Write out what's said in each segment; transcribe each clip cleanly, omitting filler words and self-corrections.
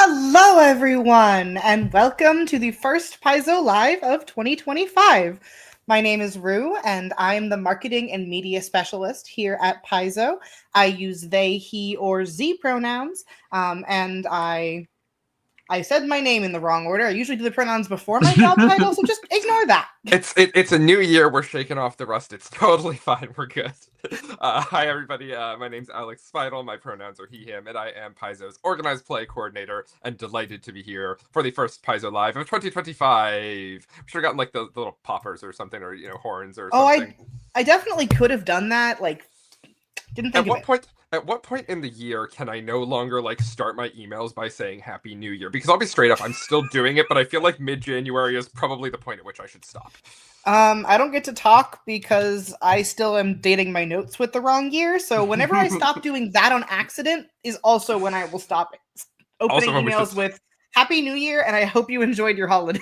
Hello, everyone, and welcome to the first Paizo Live of 2025. My name is Rue, and I'm the marketing and media specialist here at Paizo. I use they, he, or z pronouns, and I said my name in the wrong order. I usually do the pronouns before my job title, so just ignore that. It's a new year. We're shaking off the rust. It's totally fine. We're good. Hi, everybody. My name's Alex Spidel. My pronouns are he, him, and I am Paizo's organized play coordinator and delighted to be here for the first Paizo Live of 2025. We should have gotten like the little poppers or something, or horns or something. I definitely could have done that. Didn't think of it. At what point in the year can I no longer start my emails by saying Happy New Year? Because I'll be straight up, I'm still doing it, but I feel like mid-January is probably the point at which I should stop. I don't get to talk because I still am dating my notes with the wrong year. So whenever I stop doing that on accident is also when I will stop opening emails with Happy New Year, and I hope you enjoyed your holidays.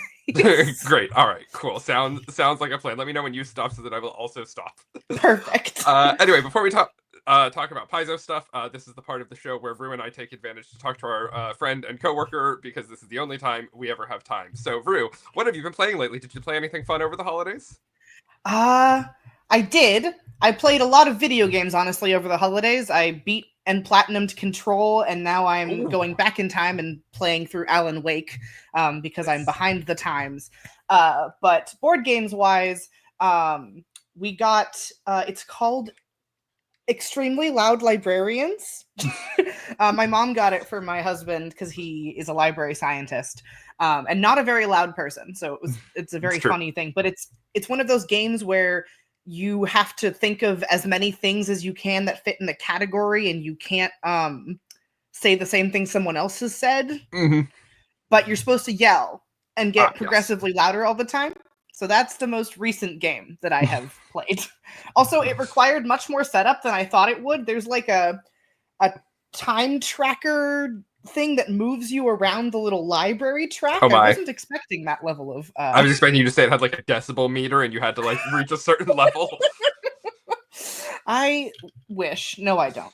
Great. All right. Cool. Sounds like a plan. Let me know when you stop so that I will also stop. Perfect. Anyway, before we talk about Paizo stuff, this is the part of the show where Rue and I take advantage to talk to our friend and coworker, because this is the only time we ever have time. So, Rue, what have you been playing lately? Did you play anything fun over the holidays? I did. I played a lot of video games, honestly, over the holidays. I beat and platinumed Control, and now I'm going back in time and playing through Alan Wake because I'm behind the times. But board games wise, we got it's called Extremely Loud Librarians. My mom got it for my husband because he is a library scientist and not a very loud person, so it's a very funny thing. But it's one of those games where you have to think of as many things as you can that fit in the category, and you can't say the same thing someone else has said. Mm-hmm. But you're supposed to yell and get progressively louder all the time. So that's the most recent game that I have played. Also, it required much more setup than I thought it would. There's like a time tracker thing that moves you around the little library track. I wasn't expecting that level of... I was expecting you to say it had like a decibel meter and you had to reach a certain level. I wish. No, I don't.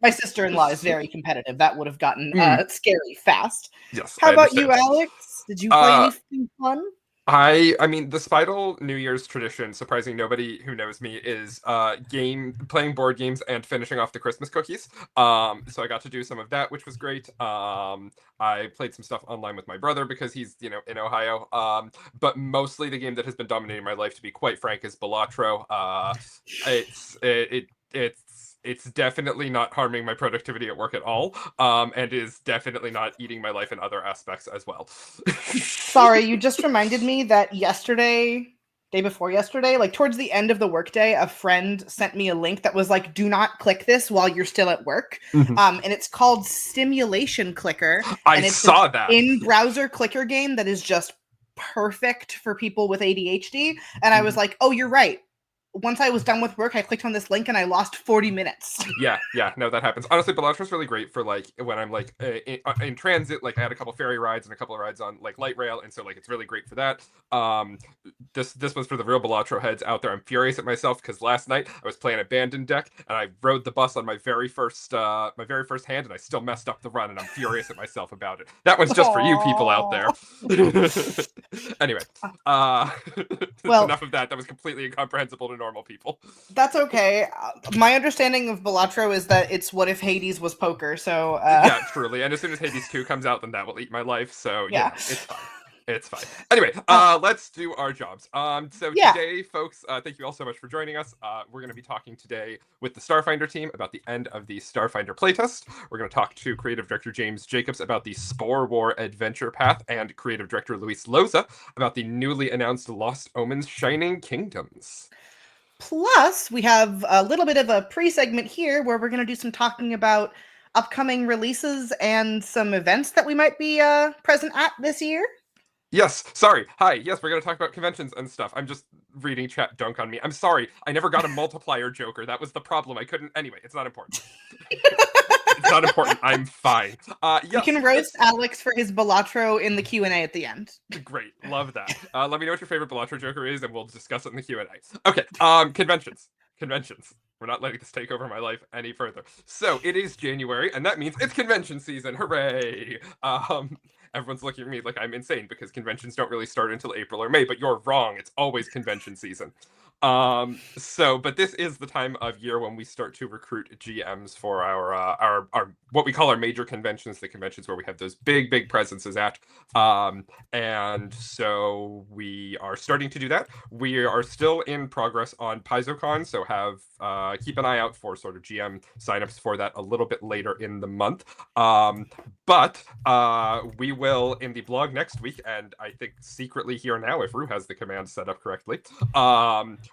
My sister-in-law is very competitive. That would have gotten scary fast. Yes. How about you, Alex? Did you play anything fun? I mean, the Spidel New Year's tradition, surprising nobody who knows me, is playing board games and finishing off the Christmas cookies. So I got to do some of that, which was great. I played some stuff online with my brother because he's, in Ohio. But mostly the game that has been dominating my life, to be quite frank, is Balatro. It's definitely not harming my productivity at work at all, and is definitely not eating my life in other aspects as well. Sorry, you just reminded me that day before yesterday, towards the end of the workday, a friend sent me a link that was like, do not click this while you're still at work. Mm-hmm. And it's called Stimulation Clicker. I saw that. In-browser clicker game that is just perfect for people with ADHD. And I was like, oh, you're right. Once I was done with work, I clicked on this link and I lost 40 minutes. Yeah, no, that happens. Honestly, Belatro's really great for when I'm in transit. I had a couple ferry rides and a couple of rides on light rail, and so it's really great for that. This was for the real Belatro heads out there. I'm furious at myself because last night I was playing Abandoned Deck and I rode the bus on my very first hand, and I still messed up the run, and I'm furious at myself about it. That one's just for you people out there. Anyway, well, enough of that. That was completely incomprehensible to normal people. That's okay. My understanding of Balatro is that it's what if Hades was poker, so... Yeah, truly. And as soon as Hades 2 comes out, then that will eat my life, so yeah, it's fine. It's fine. Anyway, let's do our jobs. Today, folks, thank you all so much for joining us. We're going to be talking today with the Starfinder team about the end of the Starfinder playtest. We're going to talk to creative director James Jacobs about the Spore War adventure path, and creative director Luis Loza about the newly announced Lost Omens Shining Kingdoms. Plus, we have a little bit of a pre-segment here where we're going to do some talking about upcoming releases and some events that we might be present at this year. Yes, sorry. Hi. Yes, we're going to talk about conventions and stuff. I'm just reading chat dunk on me. I'm sorry. I never got a multiplier joker. That was the problem. I couldn't. Anyway, it's not important. It's not important. I'm fine. Yes, you can roast Alex for his Balatro in the Q&A at the end. Great. Love that. Let me know what your favorite Balatro joker is, and we'll discuss it in the Q&A. Okay. Conventions. We're not letting this take over my life any further. So it is January, and that means it's convention season. Hooray! Everyone's looking at me like I'm insane because conventions don't really start until April or May, but you're wrong. It's always convention season. But this is the time of year when we start to recruit GMs for our what we call our major conventions, the conventions where we have those big presences at. And so we are starting to do that. We are still in progress on PaizoCon, so keep an eye out for sort of GM signups for that a little bit later in the month. But we will in the blog next week, and I think secretly here now, if Rue has the command set up correctly,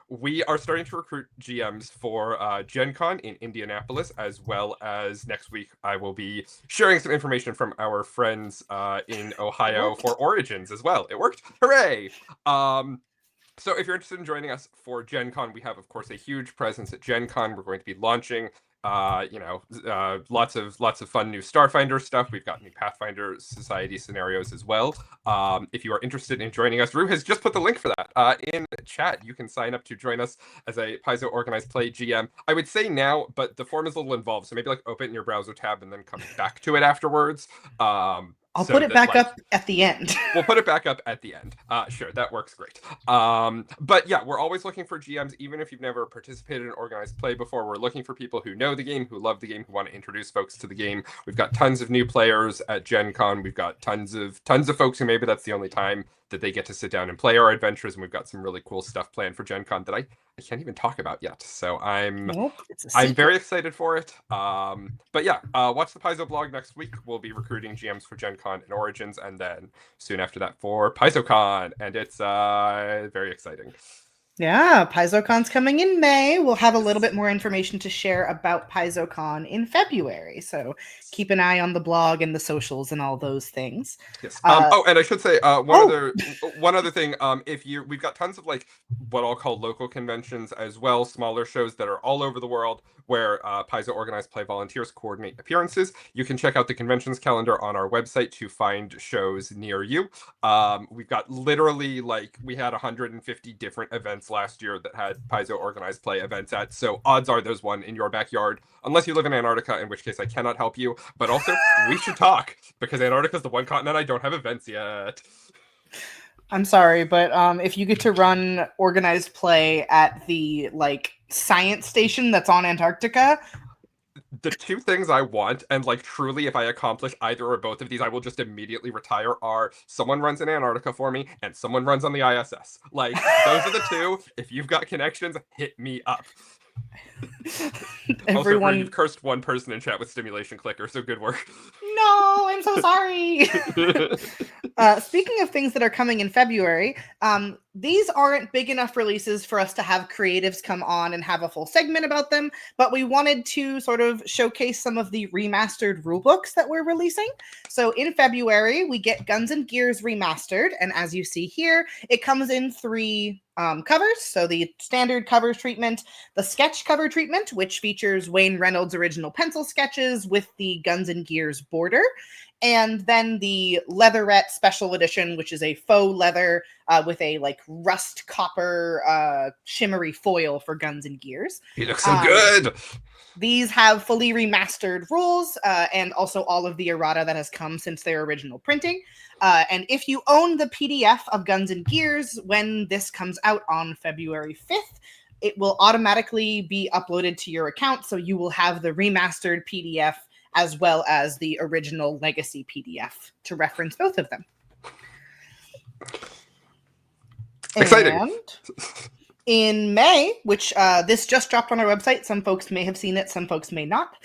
we are starting to recruit GMs for Gen Con in Indianapolis, as well as next week I will be sharing some information from our friends in Ohio for Origins as well. It worked! Hooray! So if you're interested in joining us for Gen Con, we have, of course, a huge presence at Gen Con. We're going to be launching lots of fun new Starfinder stuff. We've got new Pathfinder Society scenarios as well. If you are interested in joining us, Rue has just put the link for that in chat. You can sign up to join us as a Paizo Organized Play GM. I would say now, but the form is a little involved, so maybe like open it in your browser tab and then come back to it afterwards. I'll put it back up at the end. We'll put it back up at the end. Sure, that works great. But yeah, we're always looking for GMs, even if you've never participated in organized play before. We're looking for people who know the game, who love the game, who want to introduce folks to the game. We've got tons of new players at Gen Con. We've got tons of folks who maybe that's the only time that they get to sit down and play our adventures, and we've got some really cool stuff planned for Gen Con that I can't even talk about yet. So I'm very excited for it. But yeah, watch the Paizo blog next week. We'll be recruiting GMs for Gen Con and Origins, and then soon after that for PaizoCon, and it's very exciting. Yeah, PaizoCon's coming in May. We'll have a little bit more information to share about PaizoCon in February. So keep an eye on the blog and the socials and all those things. Yes. And I should say one other thing. We've got tons of like what I'll call local conventions as well, smaller shows that are all over the world where Paizo Organized Play volunteers coordinate appearances. You can check out the conventions calendar on our website to find shows near you. We've got literally we had 150 different events last year that had Paizo Organized Play events at, so odds are there's one in your backyard, unless you live in Antarctica, in which case I cannot help you, but also we should talk, because Antarctica is the one continent I don't have events yet. I'm sorry, but if you get to run organized play at the science station that's on Antarctica, the two things I want, and truly if I accomplish either or both of these, I will just immediately retire, are someone runs in Antarctica for me and someone runs on the ISS. Those are the two. If you've got connections, hit me up. Everyone, also, you've cursed one person in chat with stimulation clicker, so good work. No, I'm so sorry. Speaking of things that are coming in February, these aren't big enough releases for us to have creatives come on and have a full segment about them, but we wanted to sort of showcase some of the remastered rulebooks that we're releasing. So in February, we get Guns and Gears Remastered, and as you see here, it comes in 3 covers. So the standard cover treatment, the sketch cover treatment, which features Wayne Reynolds' original pencil sketches with the Guns and Gears border, and then the leatherette special edition, which is a faux leather with a rust copper shimmery foil for Guns and Gears. He looks so good. These have fully remastered rules and also all of the errata that has come since their original printing. And if you own the PDF of Guns and Gears, when this comes out on February 5th, it will automatically be uploaded to your account. So you will have the remastered PDF as well as the original legacy PDF to reference both of them. Exciting. And in May, which this just dropped on our website, some folks may have seen it, some folks may not.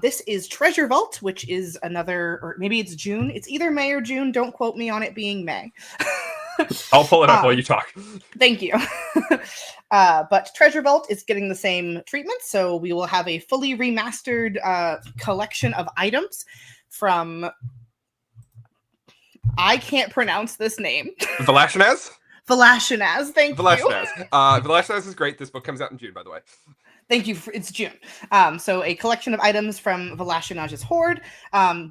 This is Treasure Vault, which is another, or maybe it's June. It's either May or June. Don't quote me on it being May. I'll pull it up while you talk. Thank you. But Treasure Vault is getting the same treatment, so we will have a fully remastered collection of items from... I can't pronounce this name. Velashinaz? Velashinaz, thank you. Velashinaz is great. This book comes out in June, by the way. Thank you. It's June. So a collection of items from Velashinage's Horde,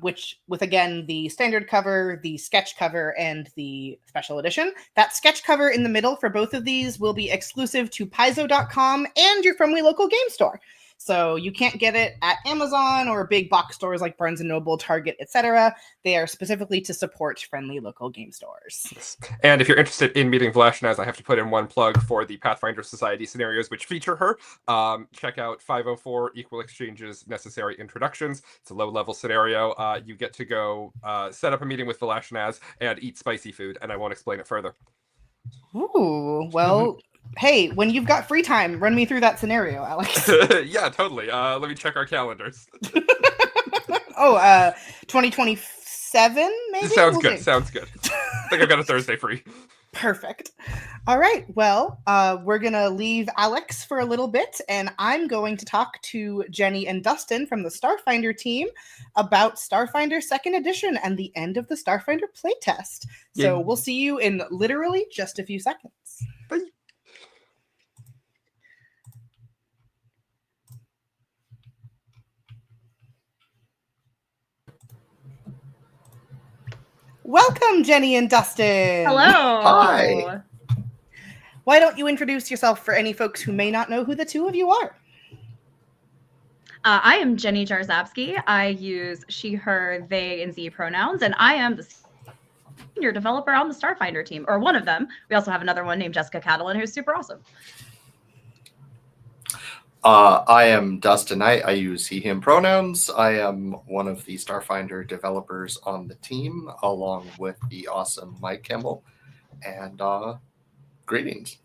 which with, again, the standard cover, the sketch cover, and the special edition. That sketch cover in the middle for both of these will be exclusive to Paizo.com and your friendly local game store. So you can't get it at Amazon or big box stores like Barnes & Noble, Target, etc. They are specifically to support friendly local game stores. And if you're interested in meeting Velashinaz, I have to put in one plug for the Pathfinder Society scenarios which feature her. Check out 504 Equal Exchanges Necessary Introductions. It's a low-level scenario. You get to go set up a meeting with Velashinaz and eat spicy food, and I won't explain it further. Ooh, well... Hey, when you've got free time, run me through that scenario, Alex. Yeah, totally. Let me check our calendars. 2027, maybe? Sounds good. Sounds good. I think I've got a Thursday free. Perfect. All right. Well, we're going to leave Alex for a little bit, and I'm going to talk to Jenny and Dustin from the Starfinder team about Starfinder Second Edition and the end of the Starfinder playtest. So we'll see you in literally just a few seconds. Bye. Welcome, Jenny and Dustin. Hello. Hi. Why don't you introduce yourself for any folks who may not know who the two of you are? I am Jenny Jarzabski. I use she, her, they, and ze pronouns, and I am the senior developer on the Starfinder team, or one of them. We also have another one named Jessica Catalan, who's super awesome. I am Dustin Knight. I use he, him pronouns. I am one of the Starfinder developers on the team, along with the awesome Mike Kimball. And greetings.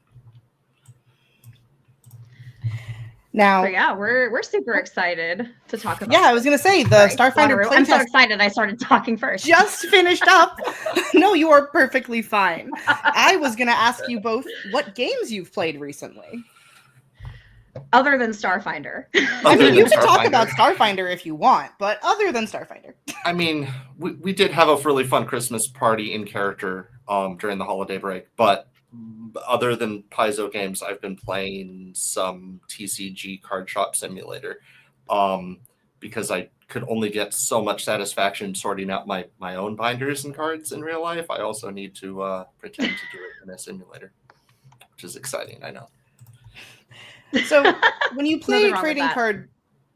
Now, So yeah, we're super excited to talk about. yeah, I was going to say the Starfinder I'm so playtest excited I started talking first. just finished up. No, you are perfectly fine. I was going to ask you both what games you've played recently. Other than Starfinder. I mean, you can talk about Starfinder if you want, but other than Starfinder. I mean, we did have a really fun Christmas party in character during the holiday break, but other than Paizo games, I've been playing some TCG Card Shop Simulator because I could only get so much satisfaction sorting out my own binders and cards in real life. I also need to pretend to do it in a simulator, which is exciting, I know. So when you play Nothing wrong with Trading that. Card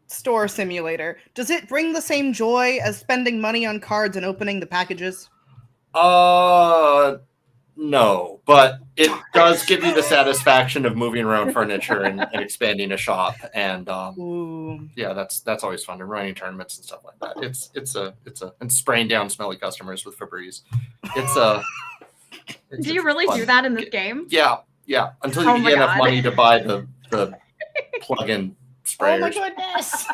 Store Simulator, does it bring the same joy as spending money on cards and opening the packages? No, but it does give you the satisfaction of moving around furniture and expanding a shop, and Ooh. yeah, that's always fun, and running tournaments and stuff like that. It's and spraying down smelly customers with Febreze. Do you really do that in this game? Yeah. Until Oh you my get enough God. money to buy the plug-in sprayers. Oh my goodness.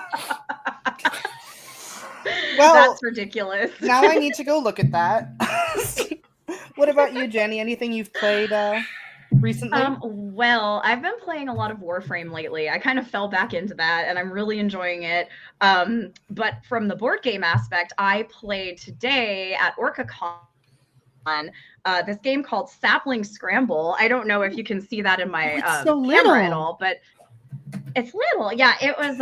Well, That's ridiculous. now I need to go look at that. What about you, Jenny? Anything you've played recently? Well, I've been playing a lot of Warframe lately. I kind of fell back into that, and I'm really enjoying it. But from the board game aspect, I played today at OrcaCon this game called Sapling Scramble. I don't know if you can see that in my it's so camera at little. all, but it's little. Yeah, it was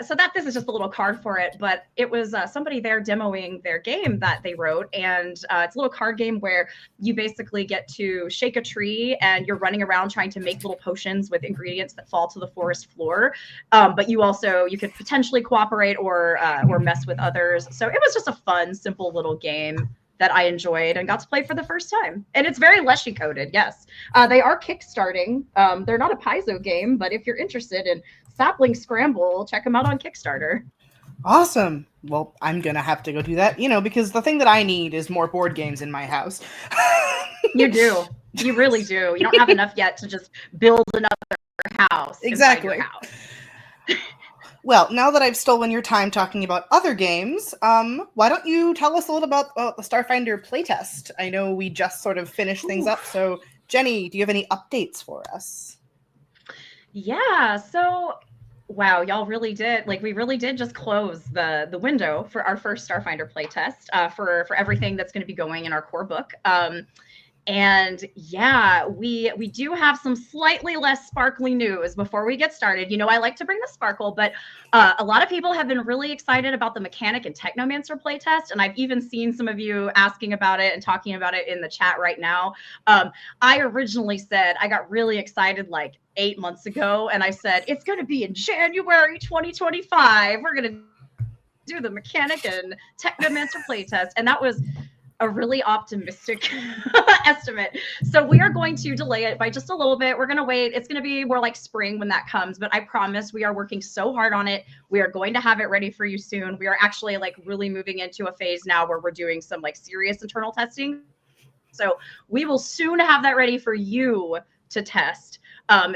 so that this is just a little card for it, but it was somebody there demoing their game that they wrote, and it's a little card game where you basically get to shake a tree and you're running around trying to make little potions with ingredients that fall to the forest floor. But you could potentially cooperate or mess with others. So it was just a fun, simple little game that I enjoyed and got to play for the first time. And it's very Leshy coded, yes. They are kickstarting. They're not a Paizo game, but if you're interested in Sapling Scramble, check them out on Kickstarter. Awesome. Well, I'm going to have to go do that, because the thing that I need is more board games in my house. You do. You really do. You don't have enough yet to just build another house. Exactly. Inside your house. Well, now that I've stolen your time talking about other games, why don't you tell us a little about the Starfinder playtest? I know we just sort of finished things up, so Jenny, do you have any updates for us? Yeah, so wow, y'all really did, we really did just close the window for our first Starfinder playtest for everything that's going to be going in our core book. And yeah, we do have some slightly less sparkly news before we get started. You know, I like to bring the sparkle, but a lot of people have been really excited about the Mechanic and Technomancer playtest, and I've even seen some of you asking about it and talking about it in the chat right now. I originally said I got really excited like 8 months ago, and I said it's going to be in January 2025. We're going to do the Mechanic and Technomancer playtest, and that was a really optimistic estimate. So we are going to delay it by just a little bit. We're going to wait. It's going to be more like spring when that comes, but I promise we are working so hard on it. We are going to have it ready for you soon. We are actually like really moving into a phase now where we're doing some like serious internal testing. So we will soon have that ready for you to test.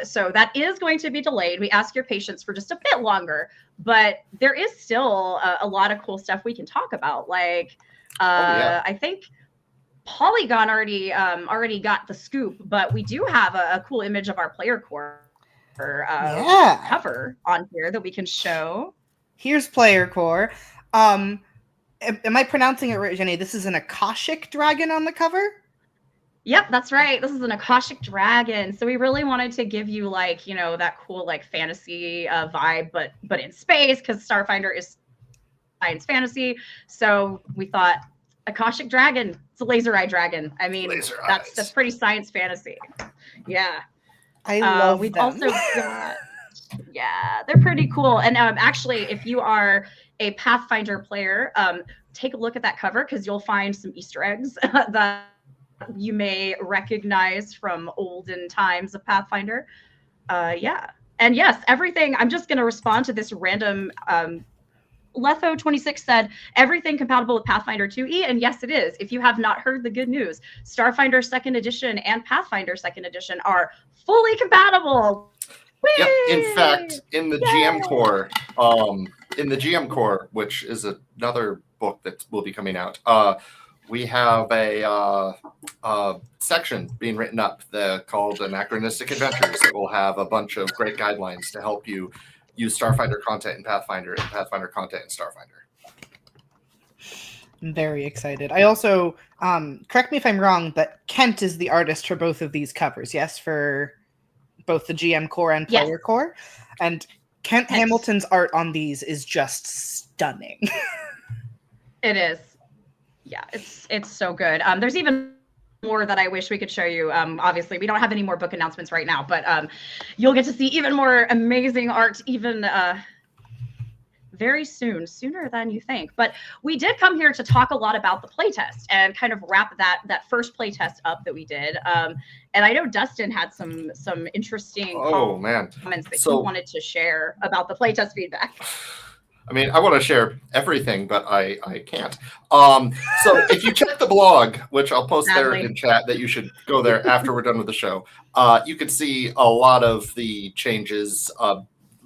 So that is going to be delayed. We ask your patience for just a bit longer, but there is still a lot of cool stuff we can talk about. Like, I think Polygon already got the scoop, but we do have a cool image of our player core cover on here that we can show. Here's player core. Am I pronouncing it right, Jenny? This is an Akashic dragon on the cover? Yep, that's right. This is an Akashic dragon. So we really wanted to give you like, you know, that cool like fantasy vibe, but in space, because Starfinder is science fantasy. So we thought Akashic dragon. It's a laser eye dragon. I mean, that's pretty science fantasy. Yeah. I love we've them. also got, yeah, they're pretty cool. And actually, if you are a Pathfinder player, take a look at that cover because you'll find some Easter eggs that you may recognize from olden times of Pathfinder. Yeah. And yes, everything, I'm just going to respond to this random Letho26 said, everything compatible with Pathfinder 2e, and yes, it is. If you have not heard the good news, Starfinder Second Edition and Pathfinder Second Edition are fully compatible. Whee! Yep. In fact, in the GM core, which is another book that will be coming out, we have a section being written up called Anachronistic Adventures that will have a bunch of great guidelines to help you use Starfinder content in Pathfinder and Pathfinder content in Starfinder. I'm very excited. I also, correct me if I'm wrong, but Kent is the artist for both of these covers, yes? For both the GM core and player core? And Kent Hamilton's art on these is just stunning. It is. Yeah, it's so good. There's even more that I wish we could show you. Obviously, we don't have any more book announcements right now, but you'll get to see even more amazing art even very soon, sooner than you think. But we did come here to talk a lot about the playtest and kind of wrap that first playtest up that we did. And I know Dustin had some interesting comments that he wanted to share about the playtest feedback. I mean, I want to share everything, but I can't. So if you check the blog, which I'll post there in chat, that you should go there after we're done with the show, you can see a lot of the changes.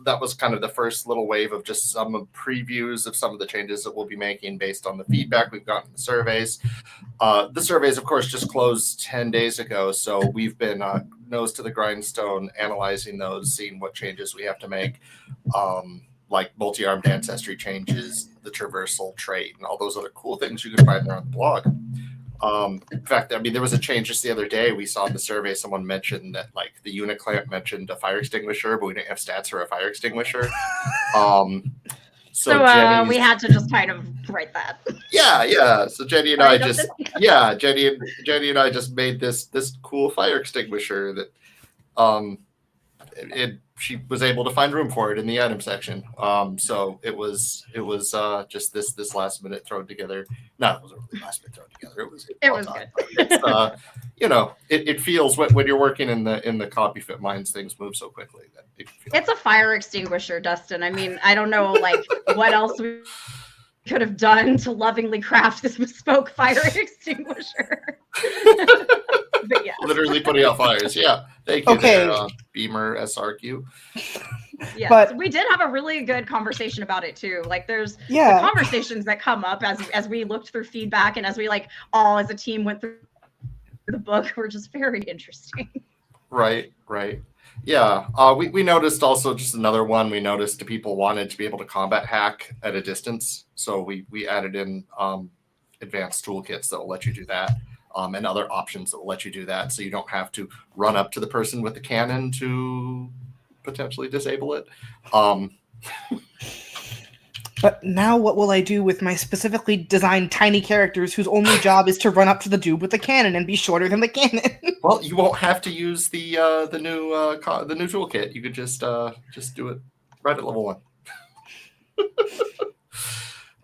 That was kind of the first little wave of just some previews of some of the changes that we'll be making based on the feedback we've gotten in the surveys. The surveys, of course, just closed 10 days ago, so we've been nose to the grindstone, analyzing those, seeing what changes we have to make. Like multi-armed ancestry changes, the traversal trait, and all those other cool things you can find there on the blog. In fact, I mean, there was a change just the other day. We saw in the survey someone mentioned that like the unit clamp mentioned a fire extinguisher, but we didn't have stats for a fire extinguisher. So we had to just kind of write that. Yeah. So Jenny and I just Jenny and I just made this cool fire extinguisher that she was able to find room for it in the item section. So it was just this last minute thrown together. No, it wasn't really last minute thrown together. It was good. It's, you know, it feels when you're working in the copy fit mines, things move so quickly that it's a fire extinguisher, Dustin. I mean, I don't know like what else we could have done to lovingly craft this bespoke fire extinguisher. But yeah. Literally putting out fires. Yeah. Thank you there, Beamer SRQ. Yeah, but so we did have a really good conversation about it too. Like there's the conversations that come up as we looked through feedback and as we like all as a team went through the book were just very interesting. Right. Yeah. We noticed also just another one. We noticed that people wanted to be able to combat hack at a distance. So we added in advanced toolkits that will let you do that. and other options that will let you do that. So you don't have to run up to the person with the cannon to potentially disable it. But now what will I do with my specifically designed tiny characters whose only job is to run up to the dude with the cannon and be shorter than the cannon? Well, you won't have to use the new toolkit. You could just do it right at level 1.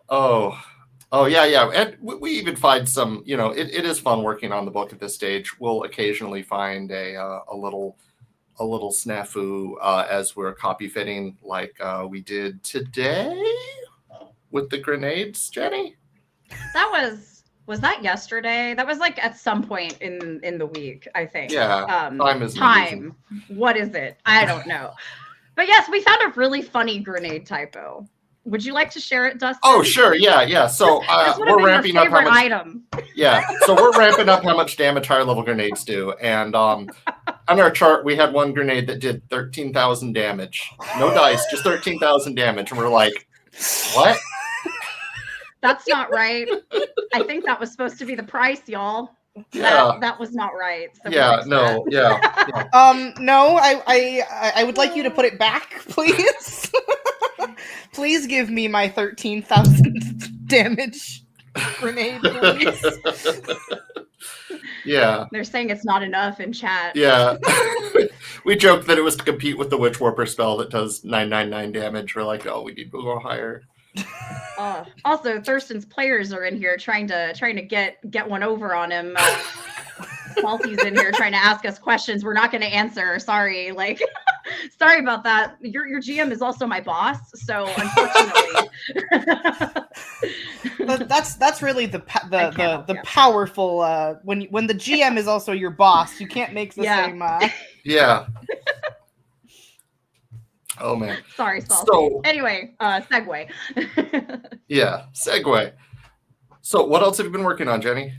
Oh yeah. And we even find some, it is fun working on the book at this stage. We'll occasionally find a little snafu as we're copy fitting, like we did today with the grenades, Jenny. That was that yesterday? That was like at some point in the week, I think. Yeah. Time. What is it? I don't know. But yes, we found a really funny grenade typo. Would you like to share it, Dustin? Oh, sure. Yeah. So we're ramping up how much item. Yeah. So we're ramping up how much damage higher level grenades do. And on our chart, we had one grenade that did 13,000 damage. No dice, just 13,000 damage. And we're like, what? That's not right. I think that was supposed to be the price, y'all. Yeah. That was not right. So No. Yeah. No, I would like you to put it back, please. Please give me my 13,000 damage grenade, please. Yeah. They're saying it's not enough in chat. Yeah. We joked that it was to compete with the Witch Warper spell that does 999 damage. We're like, oh, we need to go higher. Also, Thurston's players are in here trying to get one over on him. Salty's in here trying to ask us questions we're not going to answer. Sorry, sorry about that. Your GM is also my boss, so unfortunately. But that's really the powerful when the GM is also your boss. You can't make the same. Yeah. Oh man. Sorry, Salty. So, anyway, segue. Yeah, segue. So, what else have you been working on, Jenny?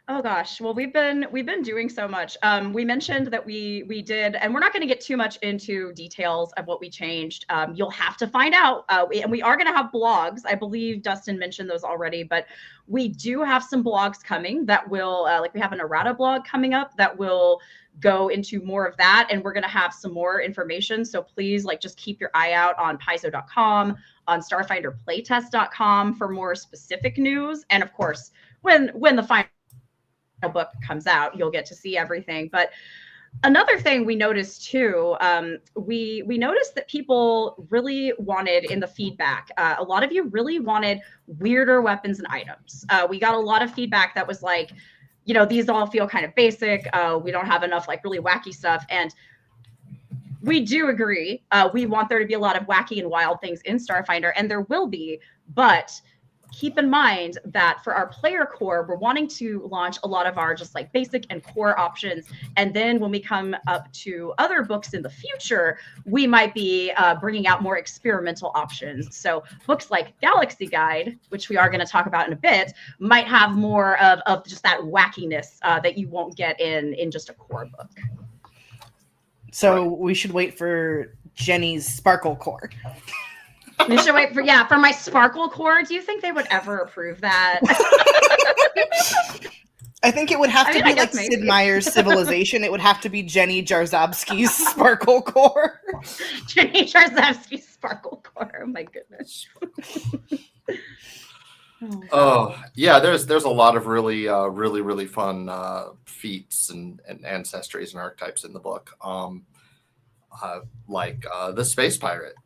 Oh gosh, well we've been doing so much. We mentioned that we did, and we're not going to get too much into details of what we changed. You'll have to find out. And we are going to have blogs. I believe Dustin mentioned those already, but we do have some blogs coming that will, we have an errata blog coming up that will go into more of that, and we're going to have some more information. So please, just keep your eye out on Paizo.com, on StarfinderPlaytest.com for more specific news, and of course, when the final book comes out, you'll get to see everything. But another thing we noticed too, we noticed that people really wanted in the feedback, a lot of you really wanted weirder weapons and items. We got a lot of feedback that was like, these all feel kind of basic. We don't have enough really wacky stuff. And we do agree. We want there to be a lot of wacky and wild things in Starfinder, and there will be, but keep in mind that for our player core, we're wanting to launch a lot of our just basic and core options. And then when we come up to other books in the future, we might be bringing out more experimental options. So books like Galaxy Guide, which we are going to talk about in a bit, might have more of just that wackiness that you won't get in just a core book. So we should wait for Jenny's Sparkle Core. We should wait for my Sparkle Core. Do you think they would ever approve that? I think it would have to be like Sid Meier's Civilization. It would have to be Jenny Jarzabski's Sparkle Core. Jenny Jarzabski's Sparkle Core. Oh my goodness. Yeah, there's a lot of really fun feats and ancestries and archetypes in the book. The Space Pirate.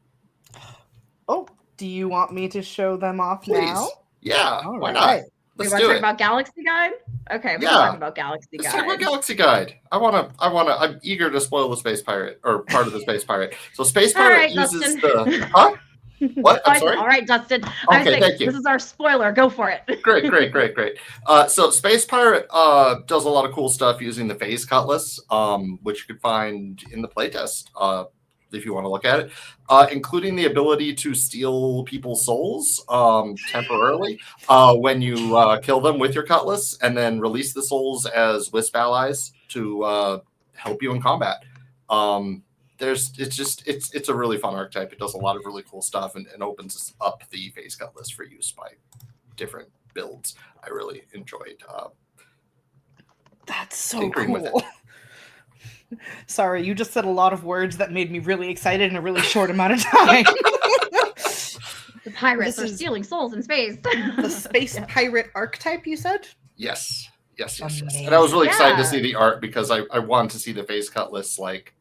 Oh, do you want me to show them off Please. now? Yeah, why not? Let's do it. Talk about Galaxy Guide? Okay, we can talk about Galaxy Guide. Let's talk about Galaxy Guide. I'm eager to spoil the Space Pirate, or part of the Space Pirate. So Space Pirate uses Dustin. the... Huh? What? I'm sorry? All right, Dustin. Okay, thank you. This is our spoiler. Go for it. Great. So Space Pirate does a lot of cool stuff using the Phase Cutlass, which you can find in the playtest if you want to look at it, including the ability to steal people's souls temporarily when you kill them with your Cutlass, and then release the souls as Wisp allies to help you in combat. It's a really fun archetype. It does a lot of really cool stuff and opens up the Phase Cutlass for use by different builds. I really enjoyed. That's so tinkering with cool. Sorry, you just said a lot of words that made me really excited in a really short amount of time. The pirates This are is stealing souls in space. the space pirate archetype, you said? Yes. And Amazing. I was really excited to Yeah. see the art because I wanted to see the face cutlass like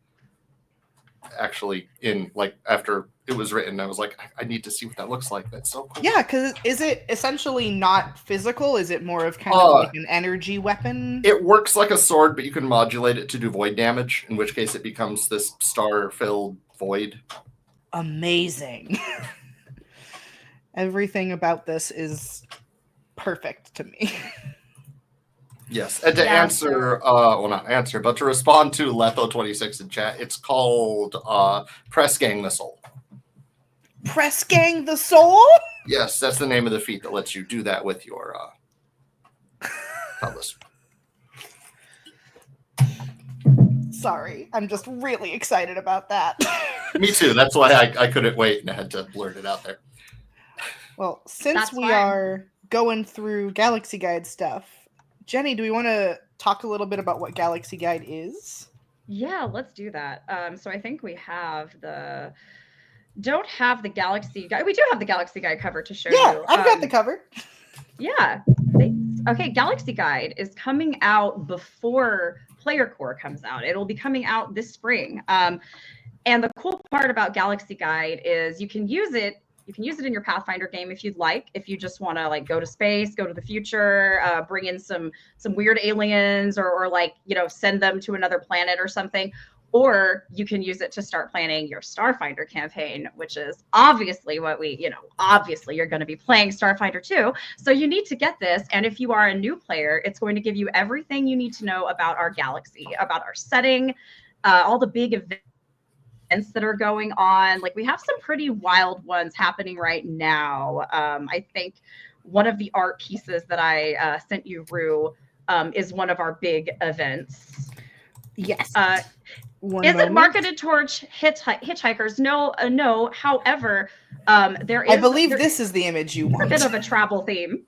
actually in like after it was written. I was like, I need to see what that looks like. That's so cool. Yeah, because is it essentially not physical? Is it more of kind of like an energy weapon? It works like a sword, but you can modulate it to do void damage, in which case it becomes this star-filled void. Amazing. Everything about this is perfect to me. Yes, and to Yeah, answer, well, not answer, but to respond to Letho26 in chat, it's called Press Gang the Soul. Press Gang the Soul? Yes, that's the name of the feat that lets you do that with your cutlass. Sorry, I'm just really excited about that. Me too. That's why I couldn't wait and I had to blurt it out there. Well, since That's we fine. are going through Galaxy Guide stuff, Jenny, do we want to talk a little bit about what Galaxy Guide is? Yeah, let's do that. So I think we don't have the Galaxy Guide. We do have the Galaxy Guide cover to show Yeah, you. I've got the cover. Yeah. Okay, Galaxy Guide is coming out before Player Core comes out. It'll be coming out this spring. And the cool part about Galaxy Guide is you can use it in your Pathfinder game if you'd like. If you just want to like go to space, go to the future, bring in some weird aliens, or like, you know, send them to another planet or something. Or you can use it to start planning your Starfinder campaign, which is obviously obviously you're going to be playing Starfinder 2. So you need to get this. And if you are a new player, it's going to give you everything you need to know about our galaxy, about our setting, all the big events that are going on. Like, we have some pretty wild ones happening right now. I think one of the art pieces that I sent you, Rue, is one of our big events. Yes. Is it marketed towards hitchhikers? No. However, I believe this is the image you want. A bit of a travel theme.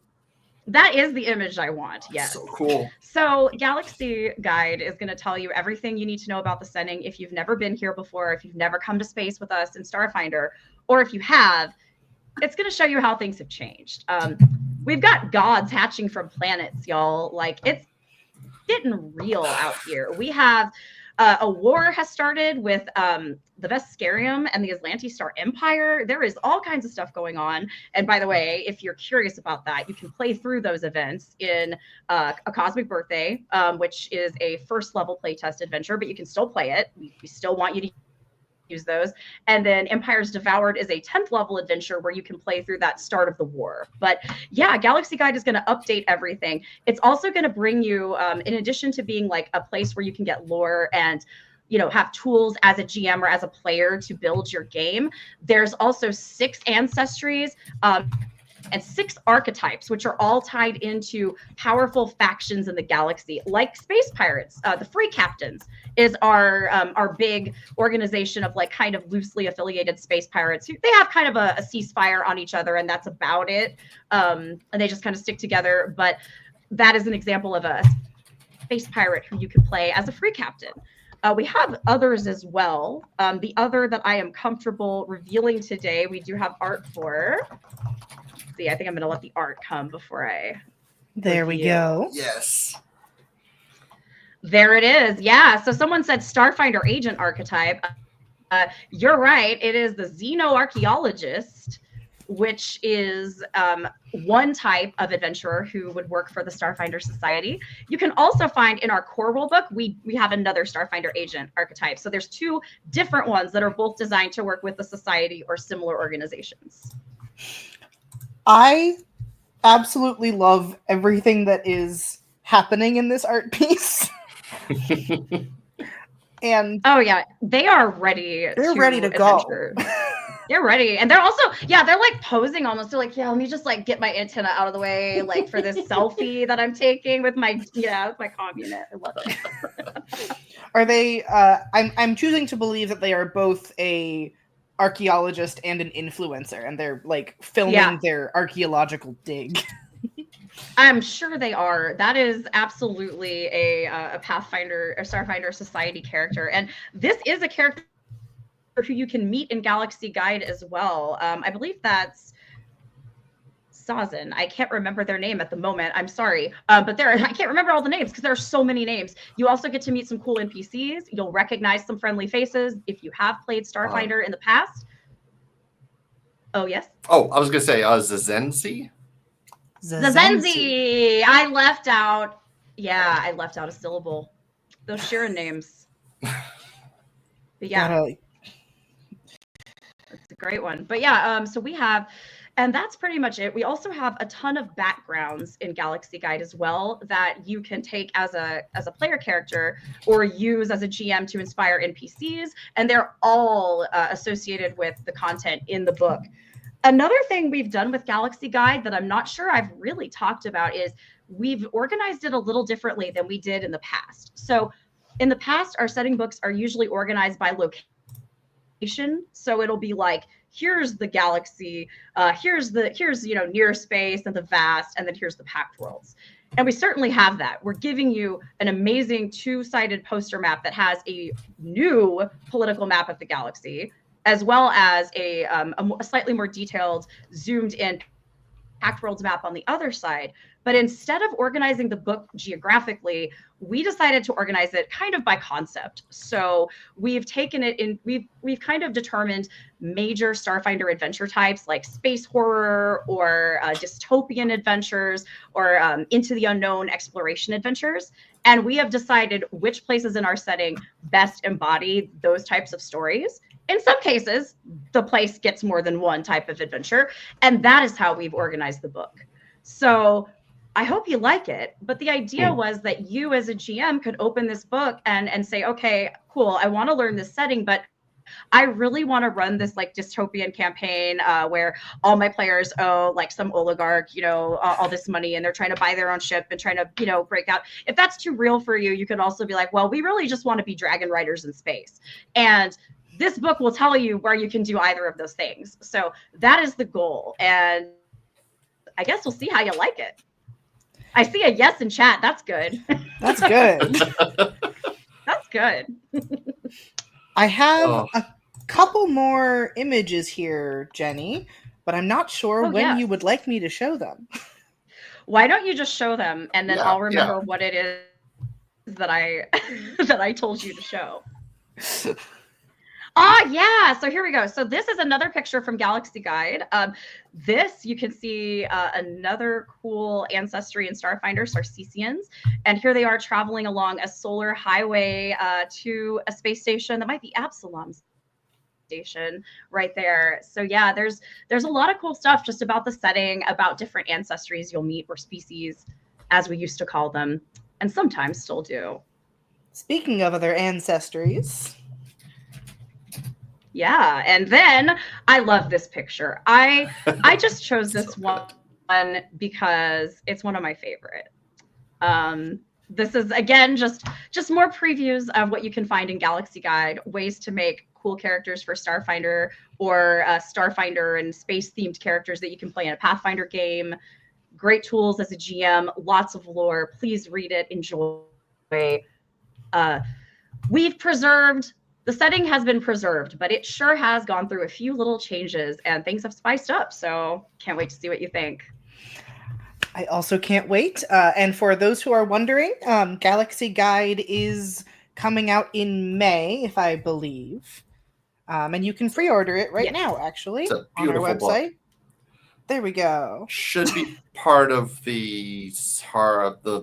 That is the image I want. Yes. So cool. So Galaxy Guide is going to tell you everything you need to know about the setting. If you've never been here before, if you've never come to space with us in Starfinder, or if you have, it's going to show you how things have changed. We've got gods hatching from planets, y'all. Like, it's getting real out here. We have a war has started with the Vesperium and the Atlantis Star Empire. There is all kinds of stuff going on. And by the way, if you're curious about that, you can play through those events in A Cosmic Birthday, which is a first level playtest adventure, but you can still play it. We still want you to use those. And then Empires Devoured is a 10th level adventure where you can play through that start of the war. But yeah, Galaxy Guide is going to update everything. It's also going to bring you, in addition to being like a place where you can get lore and, you know, have tools as a GM or as a player to build your game, there's also 6 ancestries and 6 archetypes, which are all tied into powerful factions in the galaxy, like space pirates. The Free Captains is our big organization of like kind of loosely affiliated space pirates. They have kind of a ceasefire on each other, and that's about it. And they just kind of stick together. But that is an example of a space pirate who you can play as a free captain. We have others as well. The other that I am comfortable revealing today, we do have art for. See, I think I'm going to let the art come before I. There we go. Yes. There it is. Yeah. So someone said Starfinder agent archetype. You're right. It is the xenoarchaeologist, which is one type of adventurer who would work for the Starfinder Society. You can also find in our core rulebook, we have another Starfinder agent archetype. So there's 2 different ones that are both designed to work with the Society or similar organizations. I absolutely love everything that is happening in this art piece. And oh yeah, they are ready. They're ready to go. They're ready. And they're also, yeah, they're like posing almost. They're like, yeah, let me just like get my antenna out of the way, like for this selfie that I'm taking with my, with my comm unit. I love it. Are they, I'm choosing to believe that they are both a archaeologist and an influencer, and they're like filming their archaeological dig. I'm sure they are. That is absolutely a Pathfinder, a Starfinder Society character, and this is a character who you can meet in Galaxy Guide as well. I believe that's Sazin. I can't remember their name at the moment. I'm sorry, but I can't remember all the names because there are so many names. You also get to meet some cool NPCs. You'll recognize some friendly faces if you have played Starfinder in the past. Oh yes. Oh, I was gonna say Zazenzi. Zazenzi. I left out. Yeah, I left out a syllable. Those Shirin names. But yeah, it's a great one. But yeah, so we have. And that's pretty much it. We also have a ton of backgrounds in Galaxy Guide as well that you can take as a player character or use as a GM to inspire NPCs. And they're all associated with the content in the book. Another thing we've done with Galaxy Guide that I'm not sure I've really talked about is we've organized it a little differently than we did in the past. So in the past, our setting books are usually organized by location. So it'll be like, here's the galaxy, here's near space and the vast, and then here's the packed worlds. And we certainly have that. We're giving you an amazing two-sided poster map that has a new political map of the galaxy, as well as a slightly more detailed, zoomed-in packed worlds map on the other side. But instead of organizing the book geographically, we decided to organize it kind of by concept. So we've taken it in, we've kind of determined major Starfinder adventure types like space horror or dystopian adventures or into the unknown exploration adventures. And we have decided which places in our setting best embody those types of stories. In some cases, the place gets more than one type of adventure. And that is how we've organized the book. So I hope you like it. But the idea was that you as a GM could open this book and say, okay, cool, I want to learn this setting, but I really want to run this like dystopian campaign where all my players owe like some oligarch, all this money, and they're trying to buy their own ship and trying to, break out. If that's too real for you, you could also be like, well, we really just want to be dragon riders in space. And this book will tell you where you can do either of those things. So that is the goal. And I guess we'll see how you like it. I see a yes in chat. That's good. That's good. That's good. I have a couple more images here, Jenny, but I'm not sure when you would like me to show them. Why don't you just show them, and then I'll remember what it is that I told you to show. Yeah. So here we go. So this is another picture from Galaxy Guide. This, you can see another cool ancestry in Starfinder, Sarcesians. And here they are traveling along a solar highway to a space station that might be Absalom station right there. So yeah, there's a lot of cool stuff just about the setting, about different ancestries you'll meet, or species, as we used to call them, and sometimes still do. Speaking of other ancestries... Yeah, and then I love this picture. I just chose this one because it's one of my favorite. This is again just more previews of what you can find in Galaxy Guide, ways to make cool characters for Starfinder, or Starfinder and space themed characters that you can play in a Pathfinder game. Great tools as a GM, lots of lore. Please read it, enjoy. We've preserved. The setting has been preserved, but it sure has gone through a few little changes and things have spiced up. So can't wait to see what you think. I also can't wait. And for those who are wondering, Galaxy Guide is coming out in May, if I believe. And you can pre-order it right now, actually, on our website. Book. There we go. Should be part of the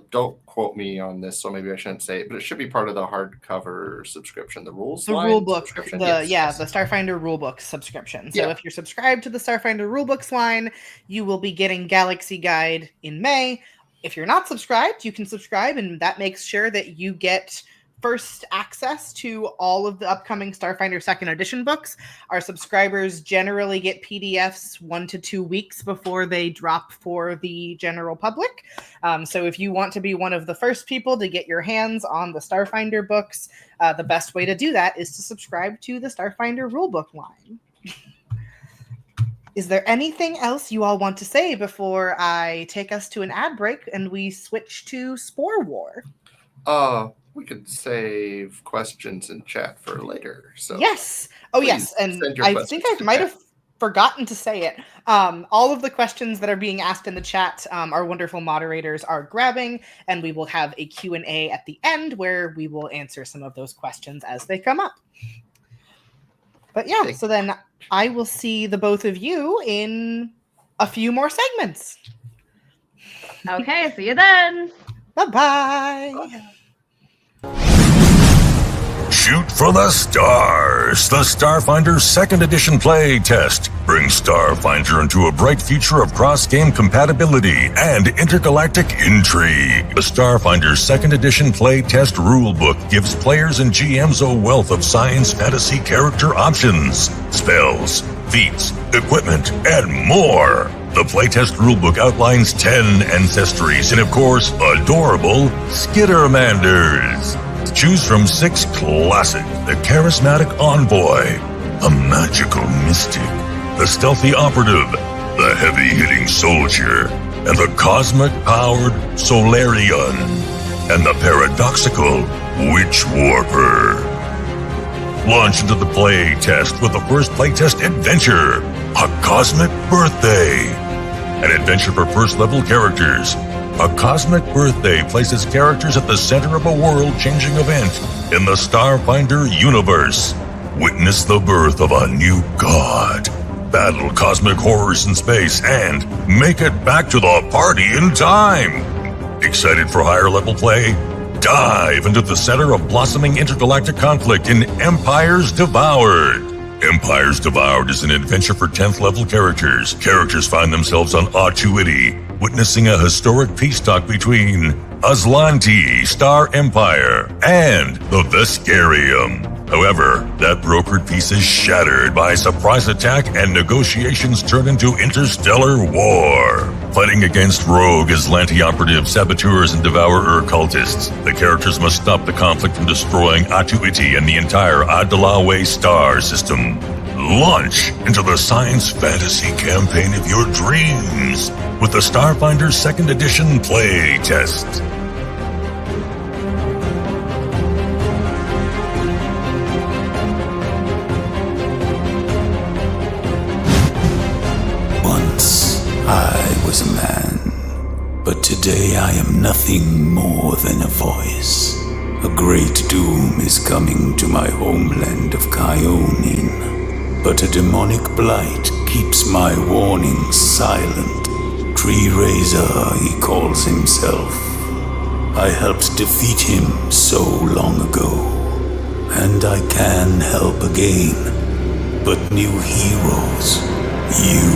don't quote me on this, so maybe I shouldn't say it, but it should be part of the hardcover subscription, the rules. The rule book, the Starfinder rulebook subscription. So if you're subscribed to the Starfinder rulebooks line, you will be getting Galaxy Guide in May. If you're not subscribed, you can subscribe, and that makes sure that you get first access to all of the upcoming Starfinder Second Edition books. Our subscribers generally get PDFs 1 to 2 weeks before they drop for the general public. So if you want to be one of the first people to get your hands on the Starfinder books, the best way to do that is to subscribe to the Starfinder rulebook line. is there anything else you all want to say before I take us to an ad break and we switch to Spore War? We could save questions in chat for later. So yes. Oh, yes. And I think I might have forgotten to say it. All of the questions that are being asked in the chat, our wonderful moderators are grabbing, and we will have a Q&A at the end where we will answer some of those questions as they come up. But yeah, so then I will see the both of you in a few more segments. Okay, see you then. Bye-bye. Shoot for the stars! The Starfinder Second Edition play test brings Starfinder into a bright future of cross-game compatibility and intergalactic intrigue. The Starfinder Second Edition play test rulebook gives players and GMs a wealth of science fantasy character options, spells, feats, equipment, and more. The playtest rulebook outlines 10 ancestries and, of course, adorable Skittermanders. Choose from 6 classic, the charismatic envoy, a magical mystic, the stealthy operative, the heavy-hitting soldier, and the cosmic-powered Solarian, and the paradoxical Witch Warper. Launch into the play test with the first playtest adventure, A Cosmic Birthday. An adventure for first-level characters. A Cosmic Birthday places characters at the center of a world-changing event in the Starfinder universe. Witness the birth of a new god, battle cosmic horrors in space, and make it back to the party in time. Excited for higher-level play? Dive into the center of blossoming intergalactic conflict in Empires Devoured. Empires Devoured is an adventure for 10th level characters. Characters find themselves on Atuity, witnessing a historic peace talk between Aslanti, Star Empire, and the Veskarium. However, that brokered peace is shattered by a surprise attack and negotiations turn into interstellar war. Fighting against rogue Aslanti operatives, saboteurs, and devourer cultists, the characters must stop the conflict from destroying Atuity and the entire Adalawe star system. Launch into the science fantasy campaign of your dreams with the Starfinder Second Edition play test. Once I was a man, but today I am nothing more than a voice. A great doom is coming to my homeland of Kyonin, but a demonic blight keeps my warnings silent. Tree Raiser, he calls himself. I helped defeat him so long ago, and I can help again. But new heroes, you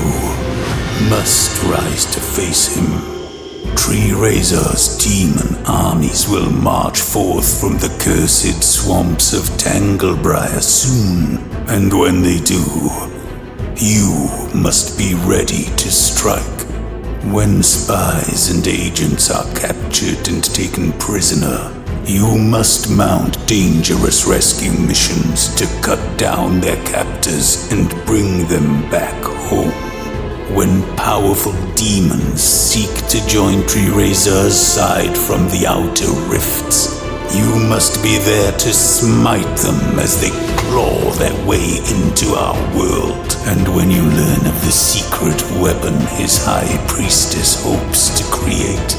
must rise to face him. Tree Raiser's demon armies will march forth from the cursed swamps of Tanglebriar soon, and when they do, you must be ready to strike. When spies and agents are captured and taken prisoner, you must mount dangerous rescue missions to cut down their captors and bring them back home. When powerful demons seek to join Tree Raiser's side from the outer rifts, you must be there to smite them as they claw their way into our world. And when you learn of the secret weapon his High Priestess hopes to create,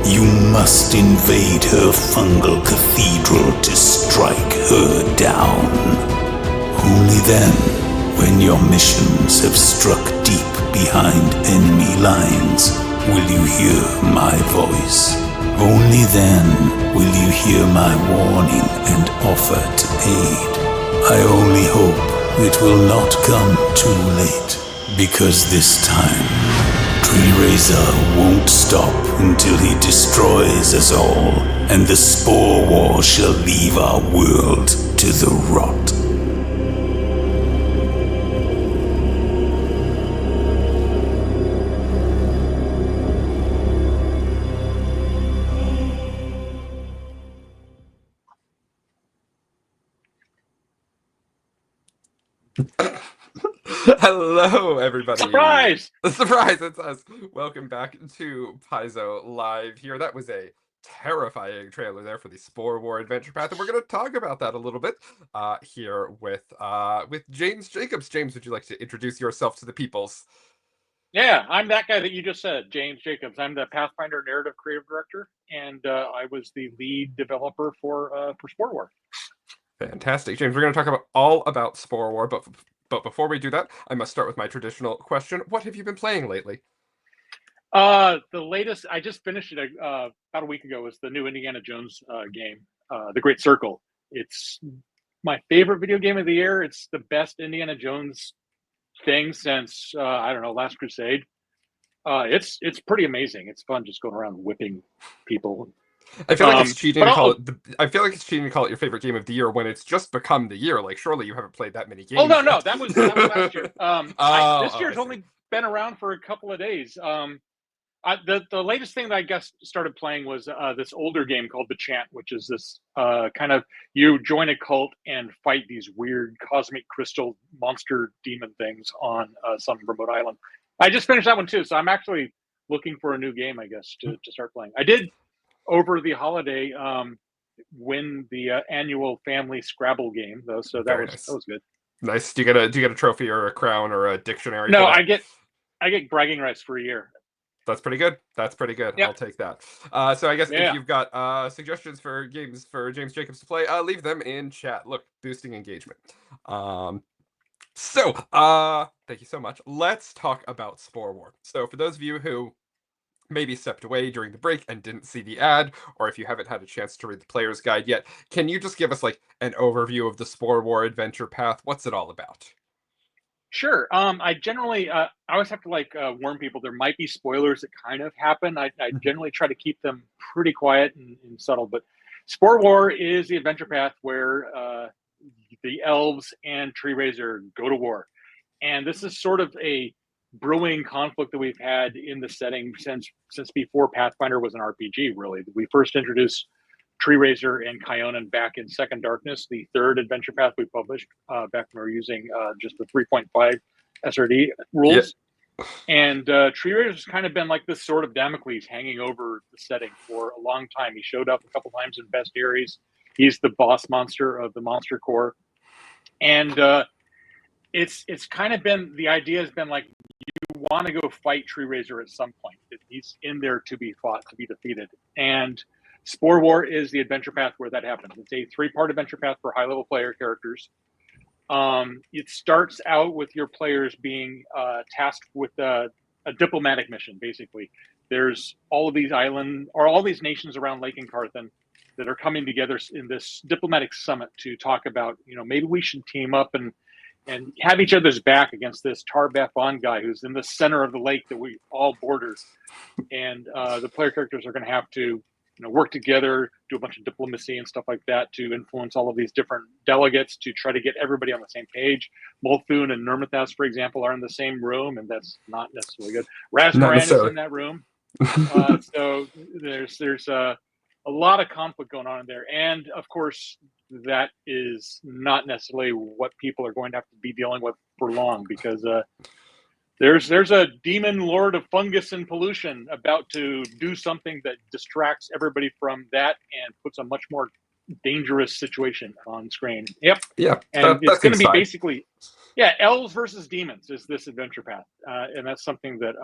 you must invade her fungal cathedral to strike her down. Only then, when your missions have struck deep behind enemy lines, will you hear my voice. Only then will you hear my warning and offer to aid. I only hope it will not come too late, because this time, Tree Raiser won't stop until he destroys us all, and the Spore War shall leave our world to the rot. Hello, everybody. Surprise! Surprise, it's us. Welcome back to Paizo Live here. That was a terrifying trailer there for the Spore War Adventure Path, and we're going to talk about that a little bit here with James Jacobs. James, would you like to introduce yourself to the peoples? Yeah, I'm that guy that you just said, James Jacobs. I'm the Pathfinder Narrative Creative Director, and I was the lead developer for Spore War. Fantastic, James. We're going to talk all about Spore War, but before we do that, I must start with my traditional question. What have you been playing lately? The latest, I just finished it about a week ago, was the new Indiana Jones game, The Great Circle. It's my favorite video game of the year. It's the best Indiana Jones thing since, I don't know, Last Crusade. It's pretty amazing. It's fun just going around whipping people. I feel like it's cheating to call it. I feel like it's cheating to call it your favorite game of the year when it's just become the year. Like, surely you haven't played that many games. Oh no, yet. no, that was last year. This year's only been around for a couple of days. The latest thing that I guess started playing was this older game called The Chant, which is this kind of you join a cult and fight these weird cosmic crystal monster demon things on some remote island. I just finished that one too, so I'm actually looking for a new game, I guess, to start playing. I did over the holiday win the annual family Scrabble game though, so that was good. Nice. Do you get a trophy or a crown or a dictionary? No, I get bragging rights for a year. That's pretty good. Yep. I'll take that. So I guess if you've got suggestions for games for James Jacobs to play, leave them in chat. Look, boosting engagement. So thank you so much. Let's talk about Spore War. So for those of you who maybe stepped away during the break and didn't see the ad, or if you haven't had a chance to read the player's guide yet, can you just give us like an overview of the Spore War Adventure Path? What's it all about? Sure. I generally, I always have to warn people there might be spoilers that kind of happen. I generally try to keep them pretty quiet and subtle, but Spore War is the adventure path where the elves and Tree Raiser go to war. And this is sort of a brewing conflict that we've had in the setting since before Pathfinder was an RPG, really. We first introduced Tree Raiser and Kyonan back in Second Darkness, the third adventure path we published back when we were using just the 3.5 SRD rules. Yep. And Tree Raiser's kind of been like this sort of Damocles hanging over the setting for a long time. He showed up a couple times in Bestiaries. He's the boss monster of the Monster Corps. And it's kind of been, the idea has been like, you want to go fight Tree Raiser at some point. He's in there to be fought, to be defeated. And Spore War is the adventure path where that happens. It's a 3-part adventure path for high-level player characters. It starts out with your players being tasked with a diplomatic mission, basically. There's all of these nations around Lake Incarthan that are coming together in this diplomatic summit to talk about, maybe we should team up and have each other's back against this Tar-Bath-On guy who's in the center of the lake that we all border. And the player characters are going to have to work together, do a bunch of diplomacy and stuff like that to influence all of these different delegates to try to get everybody on the same page. Molthun and Nirmathas, for example, are in the same room, and that's not necessarily good. Razmoran is in that room. So there's a lot of conflict going on in there. And, of course, that is not necessarily what people are going to have to be dealing with for long, because there's a demon lord of fungus and pollution about to do something that distracts everybody from that and puts a much more dangerous situation on screen. Yep. Yeah. And it's going to be basically, elves versus demons is this adventure path. And that's something that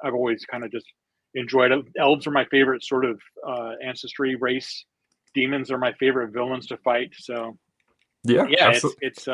I've always kind of just enjoyed. Elves are my favorite sort of ancestry race. Demons are my favorite villains to fight. So it's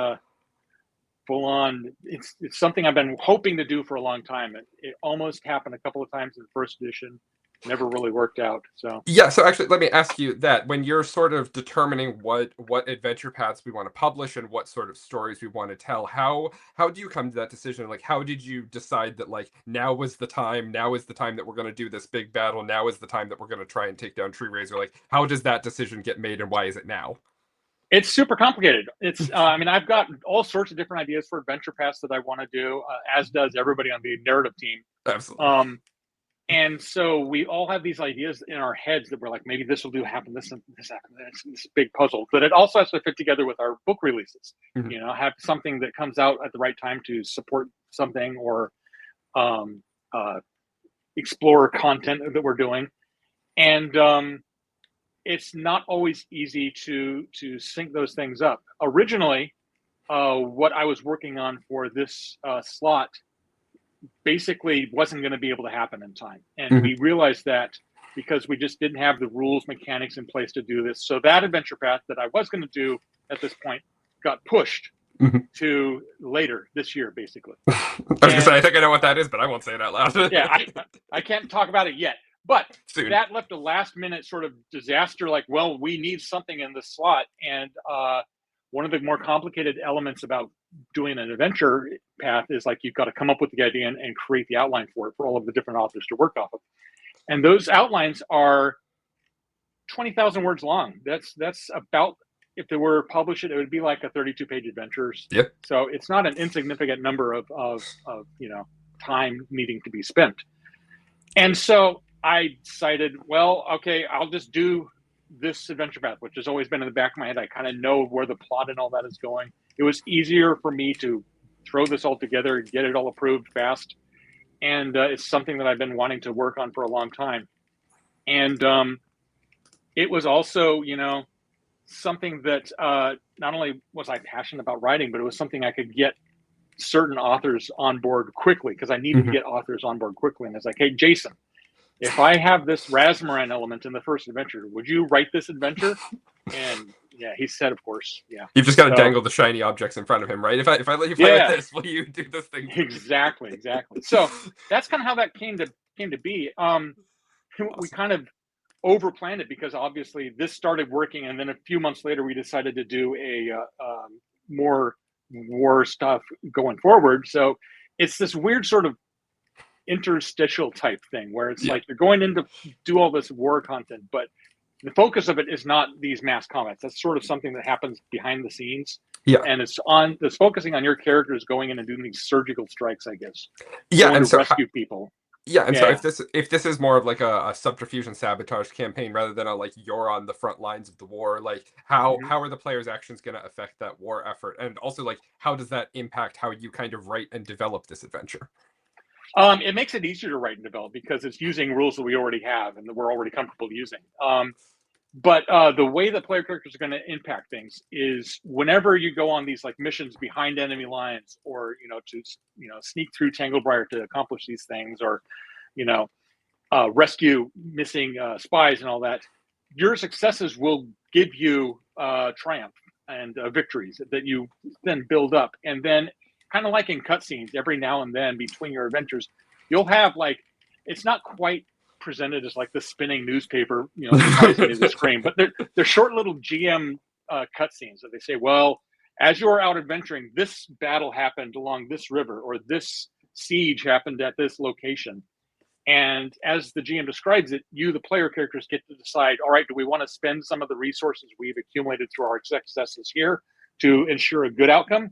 full on. It's something I've been hoping to do for a long time. It almost happened a couple of times in first edition. Never really worked out. So actually, let me ask you that when you're sort of determining what adventure paths we want to publish and what sort of stories we want to tell, how do you come to that decision? Like, how did you decide that now is the time that we're going to do this big battle, now is the time that we're going to try and take down Tree Raiser? Like, how does that decision get made, and why is it now? It's super complicated. It's I've got all sorts of different ideas for adventure paths that I want to do, as does everybody on the narrative team. Absolutely. And so we all have these ideas in our heads that we're like, maybe this will happen, this happen, this big puzzle. But it also has to fit together with our book releases. Mhm. Have something that comes out at the right time to support something or explore content that we're doing. And it's not always easy to sync those things up. Originally, what I was working on for this slot basically wasn't going to be able to happen in time. And we realized that because we just didn't have the rules, mechanics in place to do this. So that adventure path that I was going to do at this point got pushed to later this year, basically. I was going to say, I think I know what that is, but I won't say it out loud. Yeah, I can't talk about it yet. But Soon. That left a last minute sort of disaster, like, well, we need something in this slot. And one of the more complicated elements about doing an adventure path is like you've got to come up with the idea and create the outline for it for all of the different authors to work off of. And those outlines are 20,000 words long. That's about, if they were published, it would be like a 32-page adventure. Yep. So it's not an insignificant number of time needing to be spent. And so I decided, well, okay, I'll just do this adventure path, which has always been in the back of my head. I kind of know where the plot and all that is going. It was easier for me to throw this all together and get it all approved fast. And it's something that I've been wanting to work on for a long time. And it was also, something that not only was I passionate about writing, but it was something I could get certain authors on board quickly, because I needed to get authors on board quickly. And it's like, hey, Jason, if I have this Rasmussen element in the first adventure, would you write this adventure? And yeah, he said, of course, yeah. You've just got to dangle the shiny objects in front of him, right? If I let you play with this, will you do this thing? Exactly. So that's kind of how that came to be. We kind of overplanned it because obviously this started working, and then a few months later we decided to do a more war stuff going forward. So it's this weird sort of interstitial type thing where it's like you're going in to do all this war content, but the focus of it is not these mass combats. That's sort of something that happens behind the scenes. Yeah. And it's focusing on your characters going in and doing these surgical strikes, I guess. Yeah, and so rescue people. Yeah, and so if this is more of like a subterfuge and sabotage campaign rather than a like you're on the front lines of the war, like how are the players' actions going to affect that war effort, and also like how does that impact how you kind of write and develop this adventure? It makes it easier to write and develop because it's using rules that we already have and that we're already comfortable using. But the way that player characters are going to impact things is whenever you go on these like missions behind enemy lines, or to sneak through Tanglebriar to accomplish these things, or rescue missing spies and all that, your successes will give you triumph and victories that you then build up. And then, kind of like in cutscenes, every now and then between your adventures, you'll have like, it's not quite presented as like the spinning newspaper, surprising to the screen, but they're short little GM cutscenes that they say, well, as you're out adventuring, this battle happened along this river, or this siege happened at this location. And as the GM describes it, you, the player characters, get to decide, all right, do we want to spend some of the resources we've accumulated through our successes here to ensure a good outcome?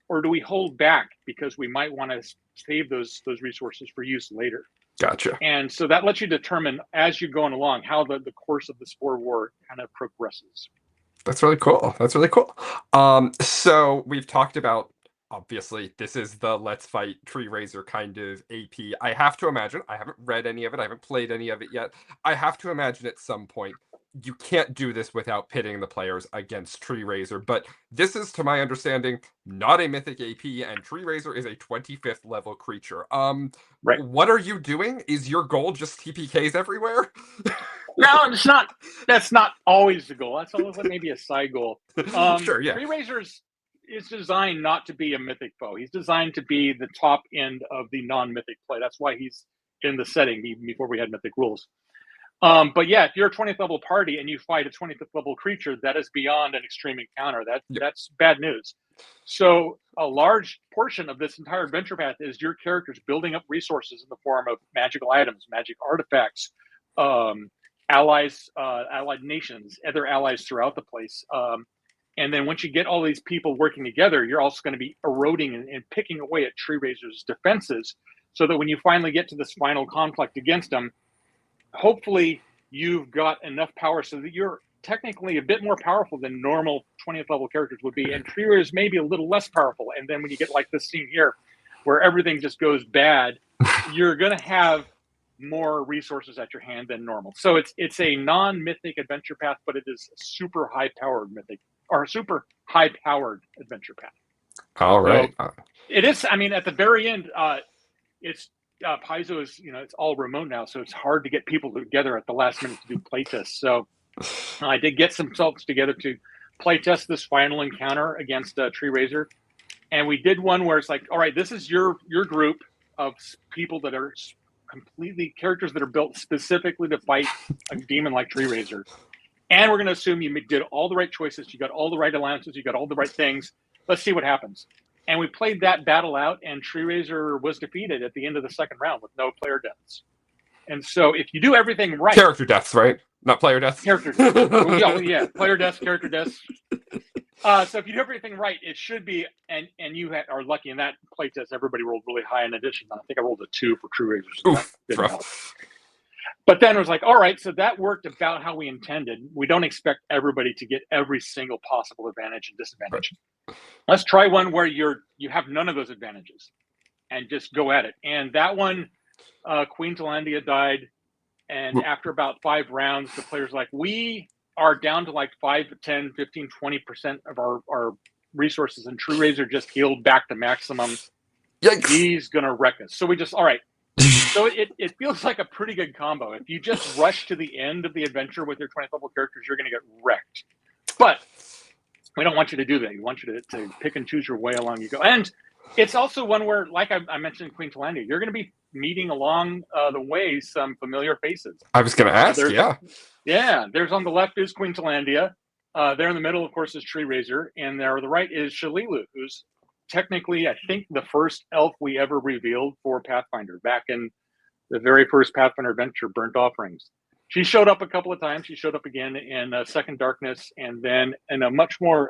Or do we hold back because we might want to save those resources for use later? Gotcha. And so that lets you determine as you're going along how the course of the Spore War kind of progresses. That's really cool. So we've talked about, obviously, this is the Let's Fight Tree Raiser kind of AP. I have to imagine, I haven't read any of it, I haven't played any of it yet. I have to imagine at some point you can't do this without pitting the players against Tree Raiser, but this is, to my understanding, not a mythic AP, and Tree Raiser is a 25th level creature. Right. What are you doing? Is your goal just TPKs everywhere? No, it's not. That's not always the goal. That's always maybe a side goal. Sure, yeah. Tree Raiser is designed not to be a mythic foe. He's designed to be the top end of the non-mythic play. That's why he's in the setting even before we had mythic rules. But yeah, if you're a 20th level party and you fight a 25th level creature, that is beyond an extreme encounter. That's bad news. So a large portion of this entire adventure path is your characters building up resources in the form of magical items, magic artifacts, allies, allied nations, other allies throughout the place. And then once you get all these people working together, you're also going to be eroding and picking away at Tree Raiser's defenses so that when you finally get to this final conflict against them, hopefully you've got enough power so that you're technically a bit more powerful than normal 20th level characters would be, and Tree Raiders maybe a little less powerful. And then when you get like this scene here, where everything just goes bad, you're going to have more resources at your hand than normal. So it's a non-mythic adventure path, but it is a super high-powered mythic, or super high-powered adventure path. All right. So it is. I mean, at the very end, it's Paizo is, it's all remote now, so it's hard to get people together at the last minute to do playtests. So I did get some folks together to playtest this final encounter against Tree Raiser, and we did one where it's like, all right, this is your group of people that are completely characters that are built specifically to fight a demon like Tree Raiser, and we're going to assume you did all the right choices, you got all the right alliances, you got all the right things. Let's see what happens. And we played that battle out, and Tree Raiser was defeated at the end of the second round with no player deaths. And so if you do everything right... Character deaths, right? Not player deaths? Character yeah, player deaths, character deaths. So if you do everything right, it should be, and you are lucky in that playtest, everybody rolled really high in addition. I think I rolled a 2 for Tree Raiser. So Oof, rough. But then it was like, all right, so that worked about how we intended. We don't expect everybody to get every single possible advantage and disadvantage. Right. Let's try one where you have none of those advantages and just go at it. And that one, Queen Talandia died. And after about 5 rounds, the player's like, we are down to like 5, 10, 15, 20% of our resources. And True Raiser just healed back to maximum. Yikes. He's going to wreck us. So we just, all right. So it feels like a pretty good combo. If you just rush to the end of the adventure with your 20th level characters, you're going to get wrecked. But we don't want you to do that. We want you to pick and choose your way along you go. And it's also one where, like I mentioned Queen Talandia, you're going to be meeting along the way some familiar faces. I was going to ask, Yeah, there's on the left is Queen Talandia. There in the middle, of course, is Tree Raiser. And there on the right is Shalilu, who's technically, I think, the first elf we ever revealed for Pathfinder back in the very first Pathfinder adventure, Burnt Offerings. She showed up a couple of times. She showed up again in Second Darkness, and then in a much more,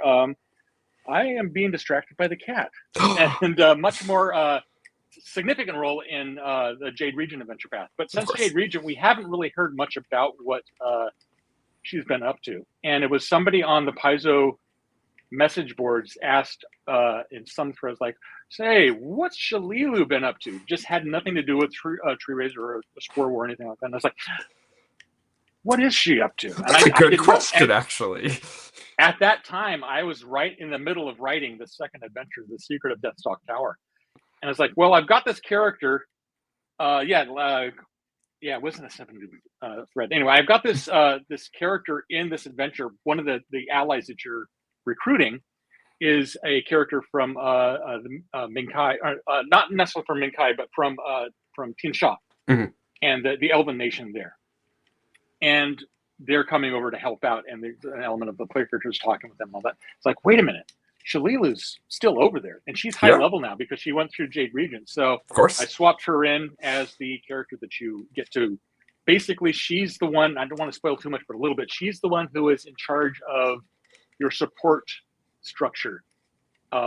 I am being distracted by the cat, and a much more significant role in the Jade Regent adventure path. But since Jade Regent, we haven't really heard much about what she's been up to. And it was somebody on the Paizo message boards asked in some threads like, say, what's Shalilu been up to? Just had nothing to do with Tree Raiser or a Spore War or anything like that. And I was like, what is she up to? And That's a good question, actually. At that time, I was right in the middle of writing the second adventure, The Secret of Deathstalk Tower. And I was like, well, I've got this character. It wasn't a 7 thread. Anyway, I've got this this character in this adventure. One of the allies that you're recruiting is a character from Minkai, not necessarily from Minkai, but from Tinsha, and the Elven nation there. And they're coming over to help out, and there's an element of the player characters talking with them and all that. It's like, wait a minute, Shalilu's still over there, and she's high level now because she went through Jade Regent. So of course, I swapped her in as the character that you get to. Basically, she's the one, I don't want to spoil too much, but a little bit, she's the one who is in charge of your support structure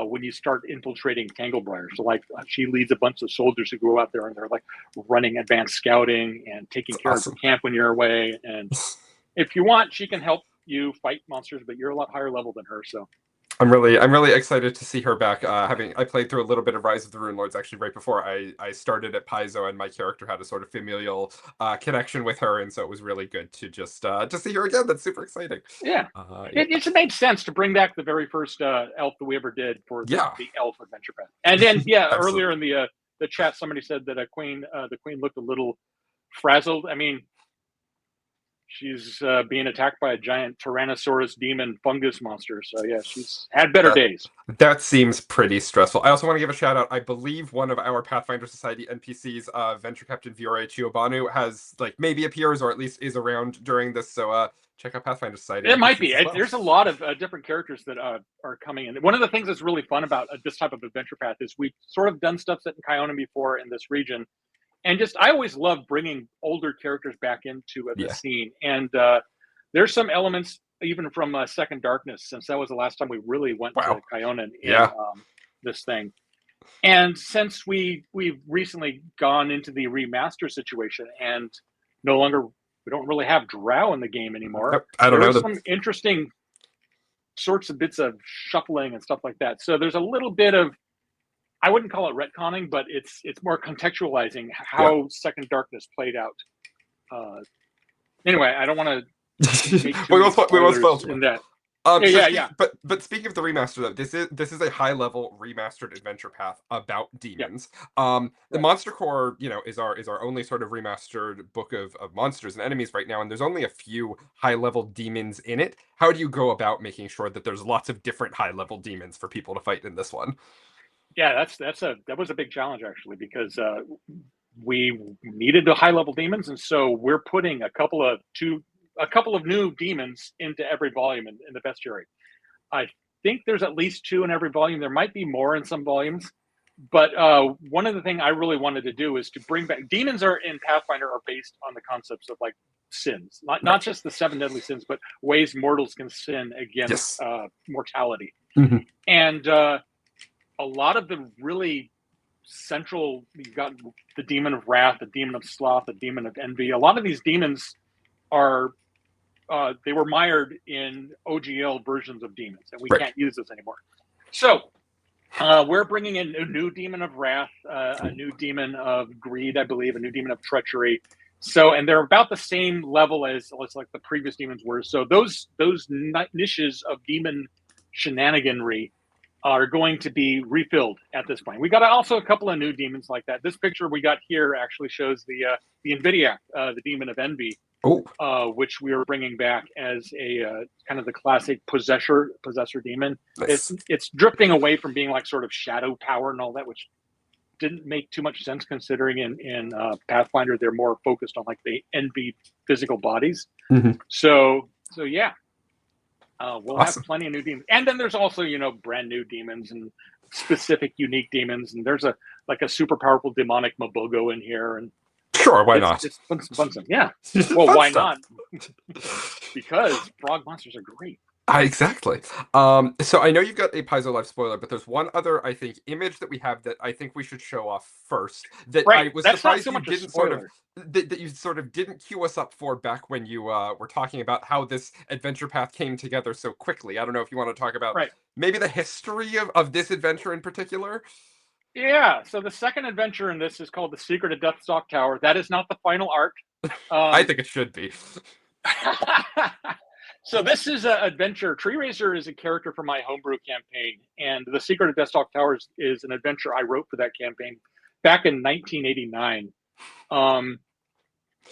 when you start infiltrating Tanglebriar. So like she leads a bunch of soldiers who go out there and they're like running advanced scouting and taking care of the camp when you're away. And if you want, she can help you fight monsters, but you're a lot higher level than her. So I'm really excited to see her back. I played through a little bit of Rise of the Rune Lords actually right before I started at Paizo, and my character had a sort of familial connection with her, and so it was really good to just see her again. That's super exciting. Yeah, it made sense to bring back the very first elf that we ever did for the elf adventure path. And then earlier in the chat, somebody said that the queen looked a little frazzled. I mean, she's being attacked by a giant Tyrannosaurus demon fungus monster. So yeah, she's had better days. That seems pretty stressful. I also want to give a shout out. I believe one of our Pathfinder Society NPCs, Venture Captain Viore Chiobanu, has maybe appears or at least is around during this. So check out Pathfinder Society. It might be. Well. There's a lot of different characters that are coming in. One of the things that's really fun about this type of adventure path is we've sort of done stuff set in Kiona before in this region. And I always love bringing older characters back into the scene. And there's some elements even from Second Darkness, since that was the last time we really went to Kiona in this thing. And since we've recently gone into the remaster situation and no longer, we don't really have Drow in the game anymore. I don't know. There's some interesting sorts of bits of shuffling and stuff like that. So there's a little bit of, I wouldn't call it retconning, but it's more contextualizing how Second Darkness played out. Anyway, I don't want to make too many spoilers in that. But speaking of the remaster, though, this is a high-level remastered adventure path about demons. The Monster Core, is our only sort of remastered book of monsters and enemies right now, and there's only a few high-level demons in it. How do you go about making sure that there's lots of different high-level demons for people to fight in this one? Yeah, that was a big challenge actually, because we needed the high-level demons, and so we're putting a couple of new demons into every volume in the bestiary. I think there's at least 2 in every volume. There might be more in some volumes, but one of the things I really wanted to do is to bring back demons in Pathfinder are based on the concepts of like sins, not just the 7 deadly sins, but ways mortals can sin against mortality. Mm-hmm. And a lot of the really central, you've got the demon of wrath, the demon of sloth, the demon of envy. A lot of these demons are they were mired in OGL versions of demons, and we can't use those anymore. So we're bringing in a new demon of wrath, a new demon of greed, I believe, a new demon of treachery. So, and they're about the same level as like the previous demons were. So those niches of demon shenaniganry are going to be refilled at this point. We got also a couple of new demons like that. This picture we got here actually shows the Invidiac, the demon of envy, which we are bringing back as a kind of the classic possessor demon. Nice. It's drifting away from being like sort of shadow power and all that, which didn't make too much sense considering in Pathfinder they're more focused on like the envy physical bodies. Mm-hmm. So yeah. We'll have plenty of new demons, and then there's also brand new demons and specific unique demons, and there's a super powerful demonic Mabogo in here, and sure, why not? It's fun stuff. Yeah. Well, why not? Because frog monsters are great. Exactly. So I know you've got a Paizo Live spoiler, but there's one other, I think, image that we have that I think we should show off first. That I was surprised you didn't that you sort of didn't cue us up for back when you were talking about how this adventure path came together so quickly. I don't know if you want to talk about maybe the history of this adventure in particular. Yeah. So the second adventure in this is called The Secret of Deathstalk Tower. That is not the final arc. I think it should be. So this is an adventure. Tree Raiser is a character from my homebrew campaign, and The Secret of Deathstalk Towers is an adventure I wrote for that campaign back in 1989.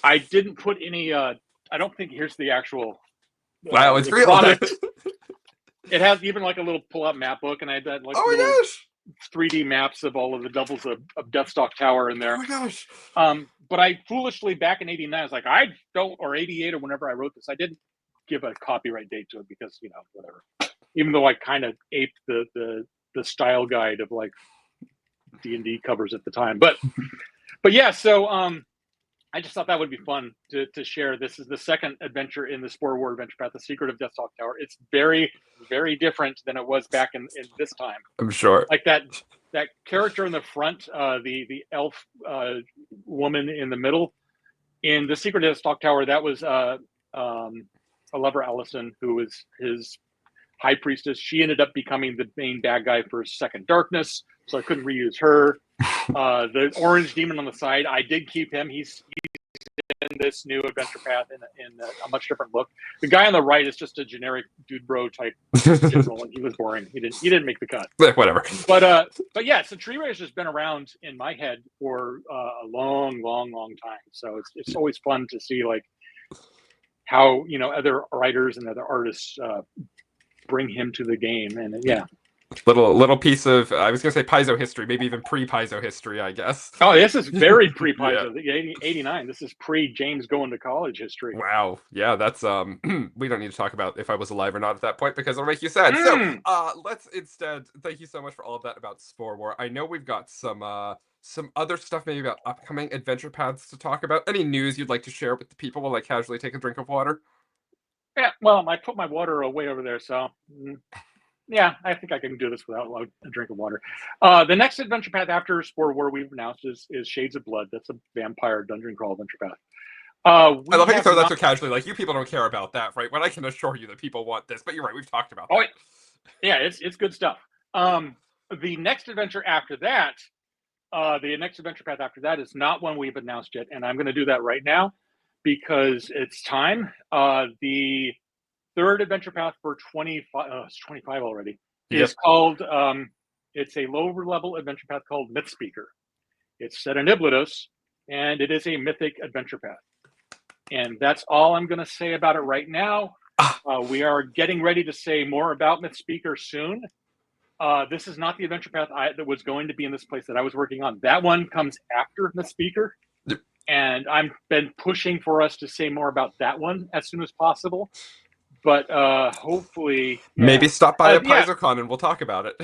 I didn't put any. I don't think here's the actual. Wow, it's real. It has even like a little pull-out map book, and I had that like 3D maps of all of the doubles of Deathstalk Tower in there. Oh my gosh! But I foolishly back in '89, I was like, or '88 or whenever I wrote this, I didn't give a copyright date to it because whatever. Even though I kind of aped the style guide of like D&D covers at the time, but yeah. So I just thought that would be fun to share. This is the second adventure in the Spore War adventure path, The Secret of Deathstalk Tower. It's very, very different than it was back in this time. I'm sure. Like that character in the front, the elf woman in the middle, in The Secret of Deathstalk Tower, that was Lover Allison, who was his high priestess. She ended up becoming the main bad guy for Second Darkness, so I couldn't reuse her. The orange demon on the side, I did keep him. He's in this new adventure path in a much different look. The guy on the right is just a generic dude bro type general, and he was boring. He didn't make the cut. Whatever. But yeah, so Tree Raiser's been around in my head for a long time. So it's always fun to see like how other writers and other artists bring him to the game, and yeah. Little piece of, I was gonna say Paizo history, maybe even pre-Paizo history, I guess. Oh, this is very pre-Paizo. 89. This is pre-James going to college history. Wow. Yeah, that's we don't need to talk about if I was alive or not at that point because it'll make you sad. So let's instead, thank you so much for all of that about Spore War. I know we've got some other stuff maybe about upcoming adventure paths to talk about. Any news you'd like to share with the people while I casually take a drink of water? Yeah, well, I put my water away over there, so Yeah, I think I can do this without a drink of water. The next adventure path after Spore War we've announced is Shades of Blood. That's a vampire dungeon crawl adventure path. I love how you throw that so casually. Like, you people don't care about that, right? When I can assure you that people want this. But you're right, we've talked about that. Yeah, it's good stuff. The next adventure after that, the next adventure path after that is not one we've announced yet, and I'm going to do that right now because it's time. The third adventure path for 25, it's 25 already, is called, it's a lower level adventure path called Mythspeaker. It's set in Iblados, and it is a mythic adventure path. And that's all I'm going to say about it right now. We are getting ready to say more about Mythspeaker soon. This is not the adventure path that was going to be in this place that I was working on. That one comes after Mythspeaker. Yep. And I've been pushing for us to say more about that one as soon as possible. But hopefully... Maybe stop by a PaizoCon and we'll talk about it.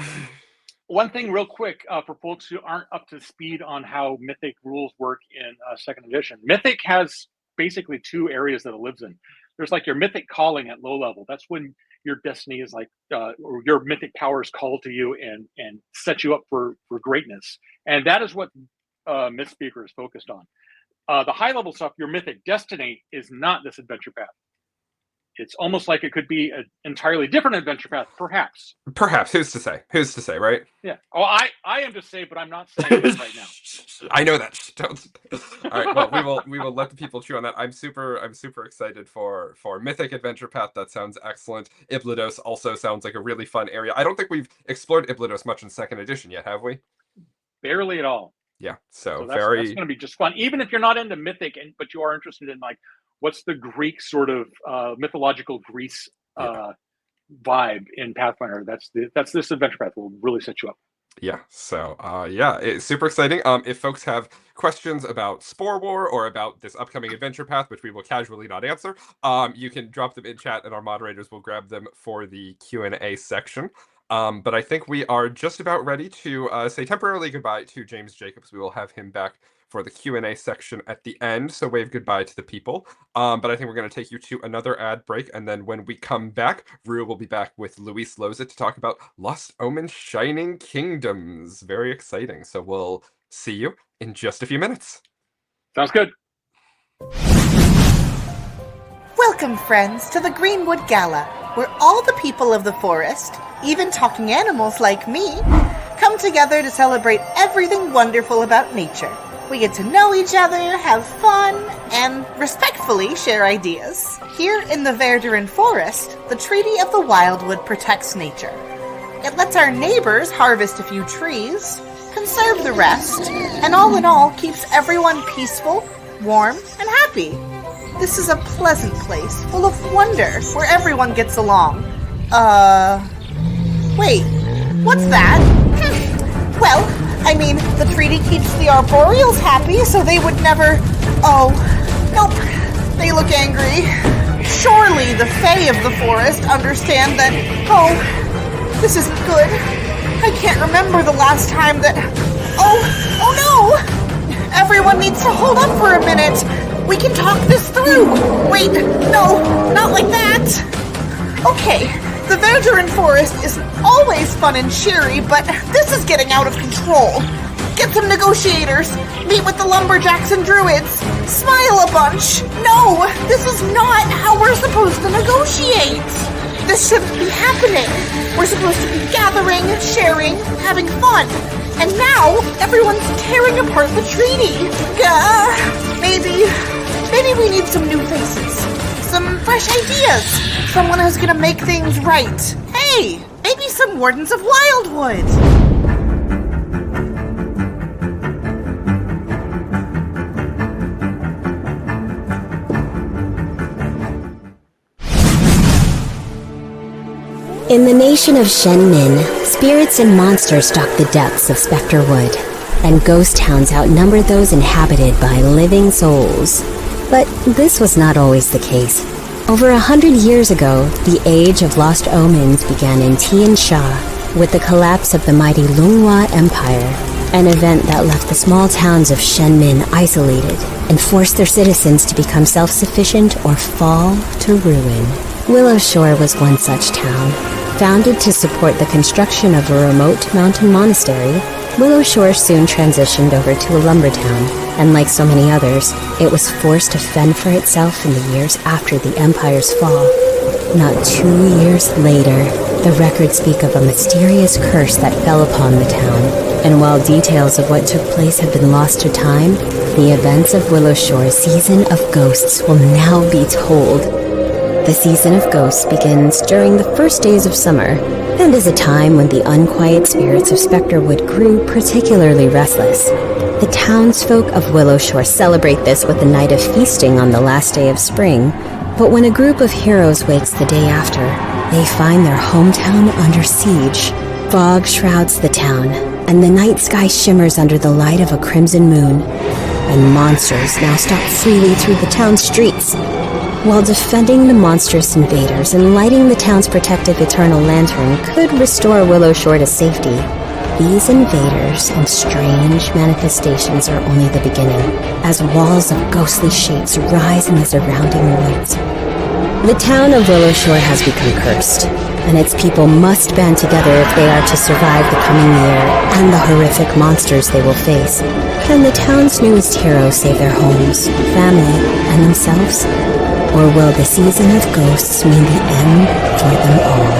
One thing real quick for folks who aren't up to speed on how Mythic rules work in Second Edition. Mythic has basically two areas that it lives in. There's like your Mythic calling at low level. That's when your destiny is like, or your Mythic powers call to you and set you up for greatness. And that is what Mythspeaker is focused on. The high level stuff, your Mythic destiny, is not this adventure path. It's almost like it could be an entirely different adventure path, perhaps. Perhaps. Who's to say? Who's to say, right? Yeah. Oh, I am to say, but I'm not saying it right now. I know that. All right. Well, we will let the people chew on that. I'm super excited for Mythic Adventure Path. That sounds excellent. Iblados also sounds like a really fun area. I don't think we've explored Iblados much in Second Edition yet, have we? Barely at all. Yeah. So that's going to be just fun. Even if you're not into Mythic, but you are interested in like, what's the Greek sort of mythological Greece vibe in Pathfinder? That's this adventure path will really set you up. Yeah. So it's super exciting. If folks have questions about Spore War or about this upcoming adventure path, which we will casually not answer, you can drop them in chat and our moderators will grab them for the Q&A section. But I think we are just about ready to say temporarily goodbye to James Jacobs. We will have him back for the Q&A section at the end, so wave goodbye to the people. But I think we're going to take you to another ad break, and then when we come back, Rue will be back with Luis Loza to talk about Lost Omens Shining Kingdoms. Very exciting. So we'll see you in just a few minutes. Sounds good. Welcome, friends, to the Greenwood Gala, where all the people of the forest, even talking animals like me, come together to celebrate everything wonderful about nature. We get to know each other, have fun, and respectfully share ideas. Here in the Verduran Forest, the Treaty of the Wildwood protects nature. It lets our neighbors harvest a few trees, conserve the rest, and all in all keeps everyone peaceful, warm, and happy. This is a pleasant place, full of wonder, where everyone gets along. Wait, what's that? Well, I mean, the treaty keeps the arboreals happy, so they would never... Oh, nope, they look angry. Surely the Fae of the forest understand that... Oh, this isn't good. I can't remember the last time that... Oh no! Everyone needs to hold on for a minute. We can talk this through. Wait, no, not like that. Okay. The Verduran Forest is always fun and cheery, but this is getting out of control. Get some negotiators. Meet with the lumberjacks and druids. Smile a bunch. No, this is not how we're supposed to negotiate. This shouldn't be happening. We're supposed to be gathering, sharing, having fun. And now, everyone's tearing apart the treaty. Maybe we need some new faces. Some fresh ideas. Someone who's gonna make things right. Hey, maybe some Wardens of Wildwood. In the nation of Shenmin, spirits and monsters stalk the depths of Spectre Wood, and ghost towns outnumber those inhabited by living souls. But this was not always the case. Over 100 years ago, the Age of Lost Omens began in Tian Sha with the collapse of the mighty Lunghua Empire, an event that left the small towns of Shenmin isolated and forced their citizens to become self-sufficient or fall to ruin. Willow Shore was one such town. Founded to support the construction of a remote mountain monastery, Willow Shore soon transitioned over to a lumber town, and like so many others, it was forced to fend for itself in the years after the Empire's fall. Not 2 years later, the records speak of a mysterious curse that fell upon the town, and while details of what took place have been lost to time, the events of Willow Shore's Season of Ghosts will now be told. The Season of Ghosts begins during the first days of summer, and is a time when the unquiet spirits of Specterwood grew particularly restless. The townsfolk of Willow Shore celebrate this with a night of feasting on the last day of spring, but when a group of heroes wakes the day after, they find their hometown under siege. Fog shrouds the town, and the night sky shimmers under the light of a crimson moon, and monsters now stalk freely through the town's streets. While defending the monstrous invaders and lighting the town's protective eternal lantern could restore Willow Shore to safety, these invaders and strange manifestations are only the beginning, as walls of ghostly shapes rise in the surrounding woods. The town of Willow Shore has become cursed, and its people must band together if they are to survive the coming year and the horrific monsters they will face. Can the town's newest heroes save their homes, family, and themselves? Or will the Season of Ghosts mean the end for them all?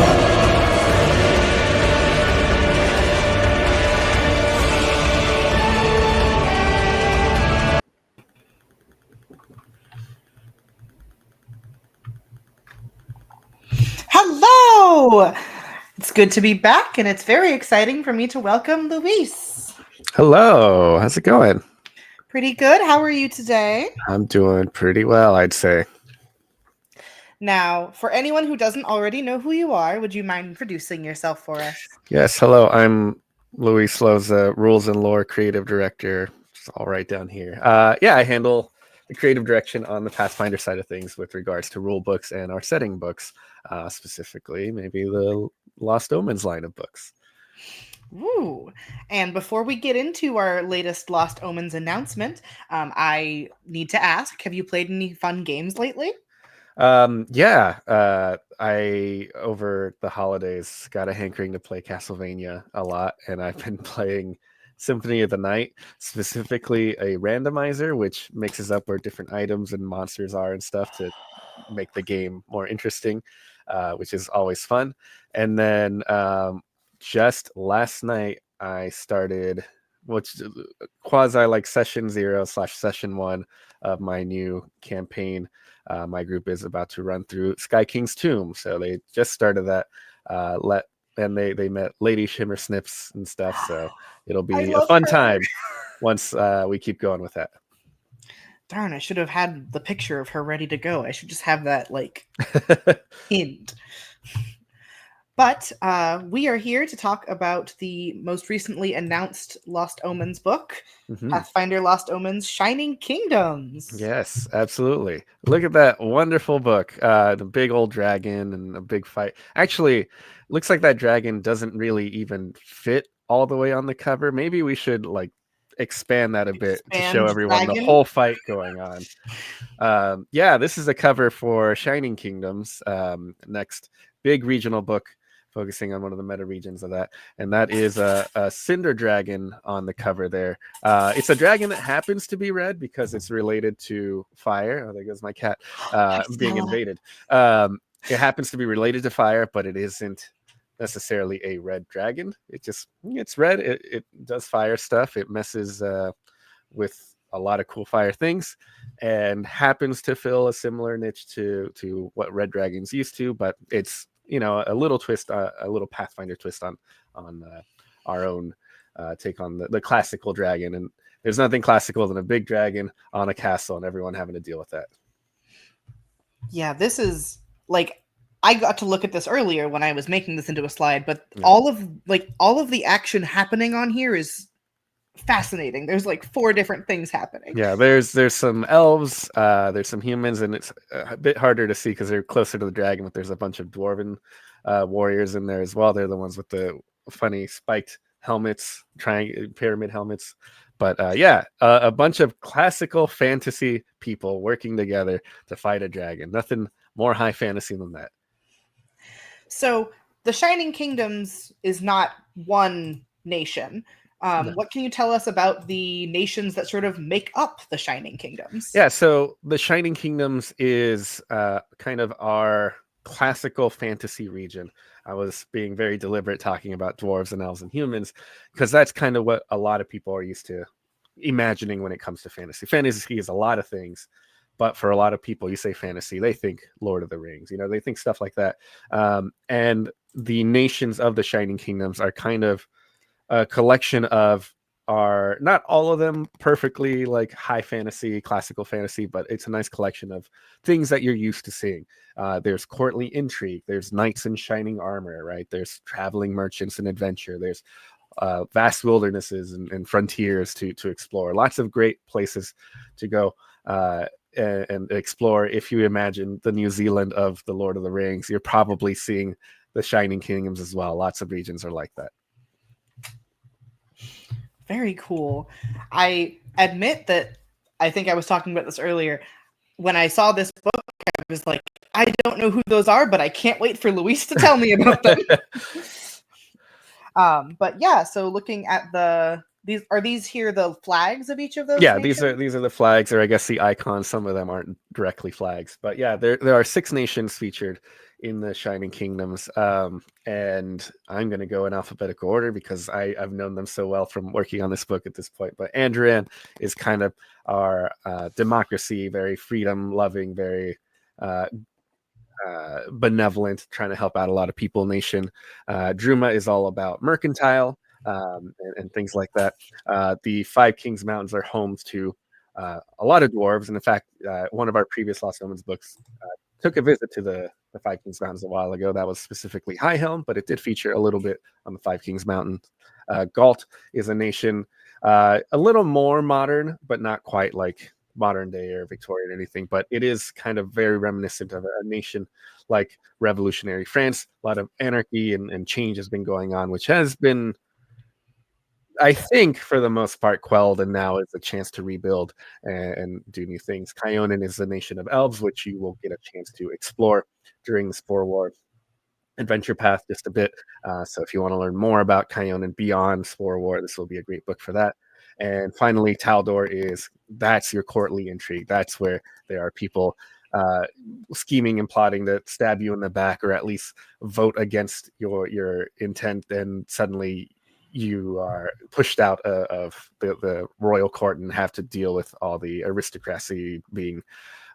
Hello! It's good to be back, and it's very exciting for me to welcome Luis. Hello, how's it going? Pretty good. How are you today? I'm doing pretty well, I'd say. Now, for anyone who doesn't already know who you are, would you mind introducing yourself for us? Yes, hello, I'm Luis Loza, Rules and Lore Creative Director. It's all right down here. I handle the creative direction on the Pathfinder side of things with regards to rule books and our setting books, specifically maybe the Lost Omens line of books. Ooh. And before we get into our latest Lost Omens announcement, I need to ask, have you played any fun games lately? I over the holidays got a hankering to play Castlevania a lot, and I've been playing Symphony of the Night, specifically a randomizer which mixes up where different items and monsters are and stuff to make the game more interesting, which is always fun. And then just last night I started quasi like session 0/session 1 of my new campaign. My group is about to run through Sky King's Tomb, so they just started that. They met Lady Shimmer Snips and stuff, so it'll be a fun time once we keep going with that. Darn, I should have had the picture of her ready to go. I should just have that pinned. But we are here to talk about the most recently announced Lost Omens book, Pathfinder Lost Omens Shining Kingdoms. Yes, absolutely. Look at that wonderful book. The big old dragon and a big fight. Actually, looks like that dragon doesn't really even fit all the way on the cover. Maybe we should expand that a bit to show everyone the whole fight going on. This is a cover for Shining Kingdoms, next big regional book focusing on one of the meta regions of that, and that is a cinder dragon on the cover there. It's a dragon that happens to be red because it's related to fire. Oh, there goes my cat being invaded. It happens to be related to fire, but it isn't necessarily a red dragon. It's red. It does fire stuff. It messes with a lot of cool fire things, and happens to fill a similar niche to what red dragons used to, but it's a little twist, a little Pathfinder twist on our own take on the classical dragon. And there's nothing classical than a big dragon on a castle and everyone having to deal with that. Yeah, this is I got to look at this earlier when I was making this into a slide, but all of the action happening on here is fascinating. There's 4 different things happening. Yeah, there's some elves, there's some humans, and it's a bit harder to see because they're closer to the dragon, but there's a bunch of dwarven warriors in there as well. They're the ones with the funny spiked helmets, pyramid helmets. But a bunch of classical fantasy people working together to fight a dragon. Nothing more high fantasy than that. So the Shining Kingdoms is not one nation. No. What can you tell us about the nations that sort of make up the Shining Kingdoms? Yeah, so the Shining Kingdoms is kind of our classical fantasy region. I was being very deliberate talking about dwarves and elves and humans because that's kind of what a lot of people are used to imagining when it comes to fantasy. Fantasy is a lot of things, but for a lot of people, you say fantasy, they think Lord of the Rings, they think stuff like that. And the nations of the Shining Kingdoms are kind of a collection of not all of them perfectly like high fantasy, classical fantasy, but it's a nice collection of things that you're used to seeing. There's courtly intrigue, there's knights in shining armor, right? There's traveling merchants and adventure, there's vast wildernesses and frontiers to explore. Lots of great places to go and explore. If you imagine the New Zealand of the Lord of the Rings, you're probably seeing the Shining Kingdoms as well. Lots of regions are like that. Very cool. I admit that I think I was talking about this earlier. When I saw this book, I was like, I don't know who those are, but I can't wait for Luis to tell me about them. But yeah, so looking at these here the flags of each of those? Yeah, nations? these are the flags, or I guess the icons. Some of them aren't directly flags, but yeah, there are 6 nations featured in the Shining Kingdoms, and I'm going to go in alphabetical order because I've known them so well from working on this book at this point. But Andrian is kind of our democracy, very freedom-loving, very benevolent, trying to help out a lot of people nation. Druma is all about mercantile and things like that. The Five Kings Mountains are homes to a lot of dwarves, and in fact, one of our previous Lost Omens books took a visit to the Five Kings Mountains a while ago. That was specifically High Helm, but it did feature a little bit on the Five Kings Mountains. Galt is a nation a little more modern, but not quite like modern day or Victorian or anything, but it is kind of very reminiscent of a nation like revolutionary France. A lot of anarchy and change has been going on, which has been, I think, for the most part, quelled, and now is a chance to rebuild and do new things. Kyonin is the nation of elves, which you will get a chance to explore during the Spore War adventure path just a bit. So if you want to learn more about Kyonin beyond Spore War, this will be a great book for that. And finally, Taldor that's your courtly intrigue. That's where there are people scheming and plotting to stab you in the back, or at least vote against your intent, and suddenly you are pushed out of the royal court and have to deal with all the aristocracy being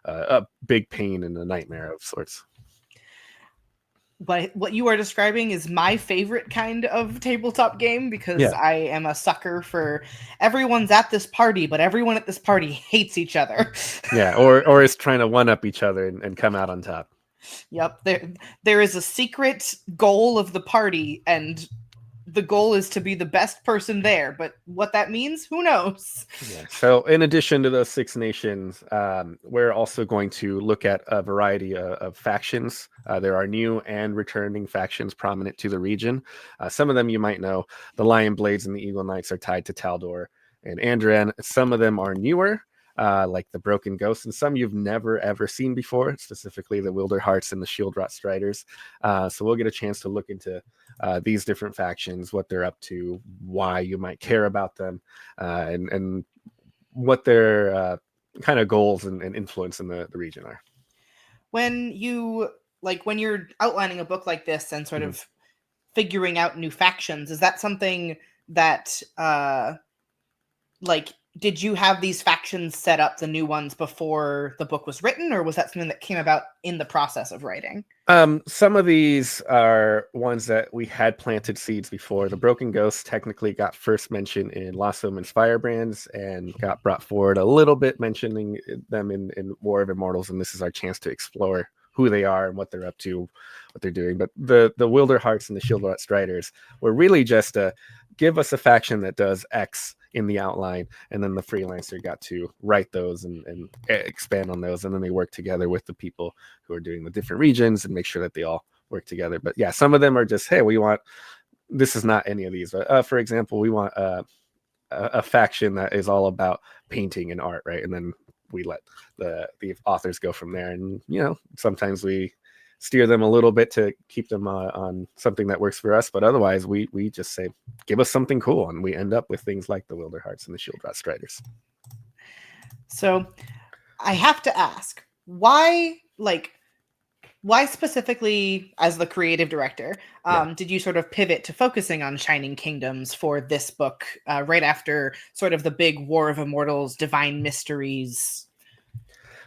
a big pain and a nightmare of sorts. But what you are describing is my favorite kind of tabletop game, because I am a sucker for everyone's at this party, but everyone at this party hates each other. Yeah, or is trying to one-up each other and come out on top. Yep, there is a secret goal of the party, and the goal is to be the best person there, but what that means, who knows? Yeah. So in addition to those 6 nations, we're also going to look at a variety of factions. There are new and returning factions prominent to the region. Some of them you might know. The Lion Blades and the Eagle Knights are tied to Taldor and Andrian. Some of them are newer, like the Broken Ghosts, and some you've never ever seen before, specifically the Wilder Hearts and the Shieldrot Striders. So we'll get a chance to look into these different factions, what they're up to, why you might care about them, and what their kind of goals and influence in the region are. When you're outlining a book like this and sort of figuring out new factions, is that something that did you have these factions set up, the new ones, before the book was written, or was that something that came about in the process of writing? Some of these are ones that we had planted seeds before. The Broken Ghosts technically got first mentioned in Lost Omens Firebrands and got brought forward a little bit, mentioning them in War of Immortals, and this is our chance to explore who they are and what they're up to, what they're doing. But the Wilder Hearts and the Shieldrot Striders were really just give us a faction that does X in the outline, and then the freelancer got to write those and expand on those, and then they work together with the people who are doing the different regions and make sure that they all work together. But yeah, some of them are just, hey, this is not any of these. For example, we want a faction that is all about painting and art, right? And then we let the authors go from there. And sometimes we steer them a little bit to keep them on something that works for us. But otherwise, we just say, give us something cool, and we end up with things like the Wilder Hearts and the Shield Rot Striders. So I have to ask, why specifically, as the creative director, did you sort of pivot to focusing on Shining Kingdoms for this book right after sort of the big War of Immortals, Divine Mysteries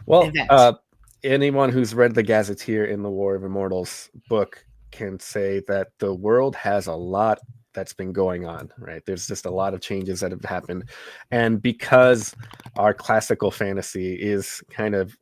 event? Anyone who's read the Gazetteer in the War of Immortals book can say that the world has a lot that's been going on, right? There's just a lot of changes that have happened. And because our classical fantasy is kind of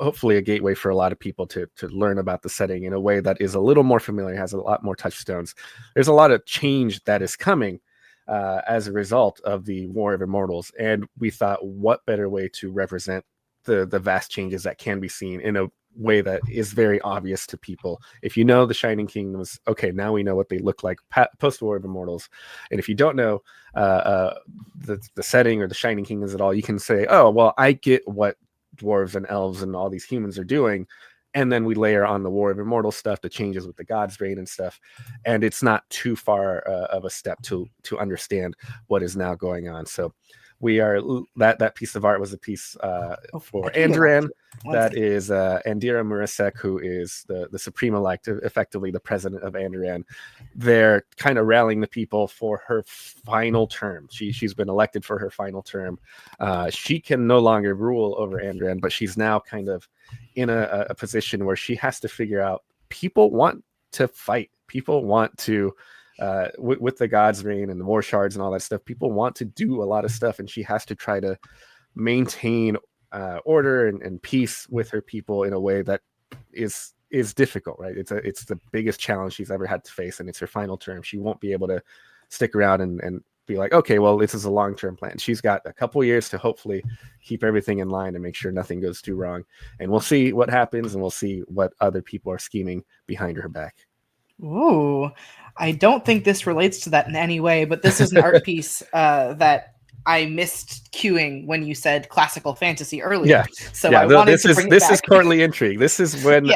hopefully a gateway for a lot of people to learn about the setting in a way that is a little more familiar, has a lot more touchstones. There's a lot of change that is coming as a result of the War of Immortals. And we thought, what better way to represent the vast changes that can be seen in a way that is very obvious to people. If you know the Shining Kingdoms, okay, now we know what they look like post War of Immortals. And if you don't know the setting or the Shining Kingdoms at all, you can say, oh, well, I get what dwarves and elves and all these humans are doing, and then we layer on the War of Immortals stuff, the changes with the God's Reign and stuff, and it's not too far of a step to understand what is now going on. So we are that piece of art was a piece for Andran. That is Andira Murasek, who is the Supreme Elect, effectively the president of Andran. They're kind of rallying the people for her final term. She's been elected for her final term. She can no longer rule over Andran, but she's now kind of in a position where she has to figure out, people want to fight. People want to, with the God's Reign and the War Shards and all that stuff, people want to do a lot of stuff, and she has to try to maintain order and peace with her people in a way that is difficult, right? It's the biggest challenge she's ever had to face, and it's her final term. She won't be able to stick around and be like, okay, well, this is a long-term plan. She's got a couple years to hopefully keep everything in line and make sure nothing goes too wrong. And we'll see what happens, and we'll see what other people are scheming behind her back. Ooh, I don't think this relates to that in any way, but this is an art piece that I missed queuing when you said classical fantasy earlier. Yeah. So I wanted to bring it back. This is courtly intrigue. This is when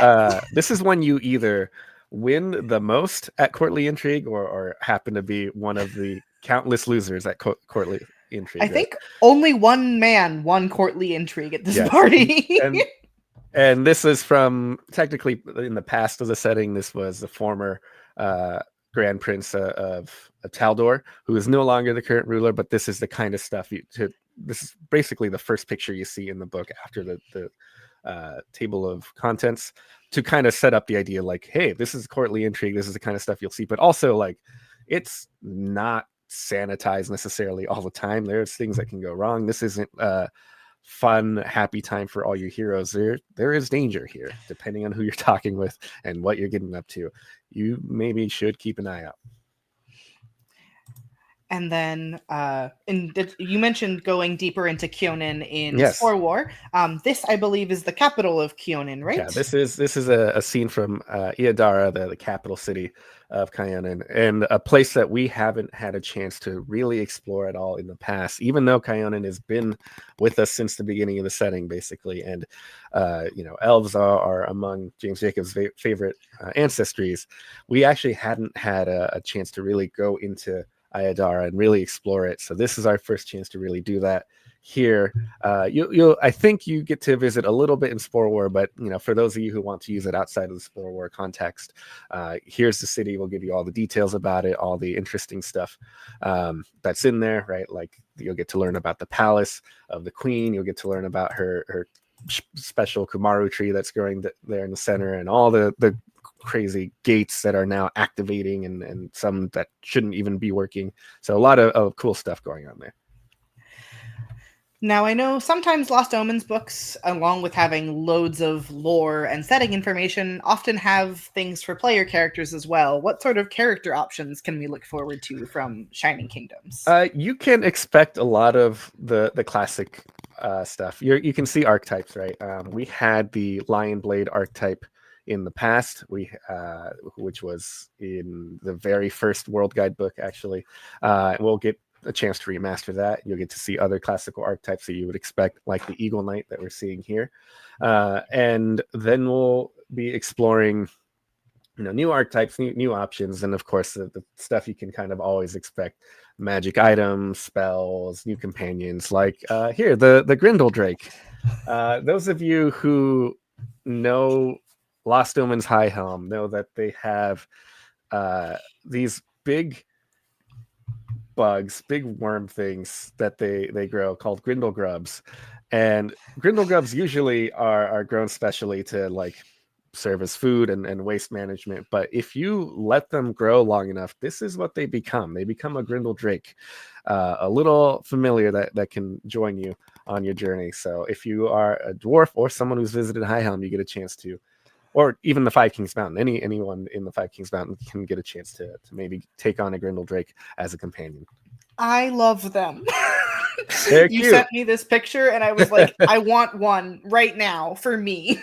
this is when you either win the most at courtly intrigue or happen to be one of the countless losers at courtly intrigue. I think only one man won courtly intrigue at this party. And this is from, technically in the past of the setting, this was the former Grand Prince of Taldor, who is no longer the current ruler, but this is the kind of stuff this is basically the first picture you see in the book after the table of contents, to kind of set up the idea like, hey, this is courtly intrigue, this is the kind of stuff you'll see, but also like, it's not sanitized necessarily all the time. There's things that can go wrong. This isn't fun, happy time for all your heroes. There is danger here, depending on who you're talking with and what you're getting up to. You maybe should keep an eye out. And then you mentioned going deeper into Kyonin in Spore War. This, I believe, is the capital of Kyonin, right? Yeah, this is a scene from Iadara, the capital city of Kyonin, and a place that we haven't had a chance to really explore at all in the past, even though Kyonin has been with us since the beginning of the setting, basically. And elves are among James Jacobs' favorite ancestries. We actually hadn't had a chance to really go into Iadara and really explore it. So this is our first chance to really do that here. I think you get to visit a little bit in Spore War, but for those of you who want to use it outside of the Spore War context, here's the city. We'll give you all the details about it, all the interesting stuff that's in there, right? Like you'll get to learn about the palace of the queen. You'll get to learn about her special Kumaru tree that's growing there in the center, and all the crazy gates that are now activating and some that shouldn't even be working. So a lot of cool stuff going on there. Now, I know sometimes Lost Omens books, along with having loads of lore and setting information, often have things for player characters as well. What sort of character options can we look forward to from Shining Kingdoms? You can expect a lot of the classic stuff. You can see archetypes, right? We had the Lion Blade archetype in the past, which was in the very first World Guide book, actually. We'll get a chance to remaster that. You'll get to see other classical archetypes that you would expect, like the Eagle Knight that we're seeing here. And then we'll be exploring, new archetypes, new options, and of course the stuff you can kind of always expect: magic items, spells, new companions, like here the Grindel Drake. Those of you who know Lost Omens High Helm know that they have these big bugs, big worm things that they grow called Grindel grubs. And Grindel grubs usually are grown specially to like serve as food and waste management. But if you let them grow long enough, this is what they become. They become a Grindel Drake, a little familiar that can join you on your journey. So if you are a dwarf or someone who's visited High Helm, you get a chance to, or even the Five Kings Mountain, anyone in the Five Kings Mountain can get a chance to maybe take on a Grindel Drake as a companion. I love them. They're You cute. sent me this picture and I was like, I want one right now for me.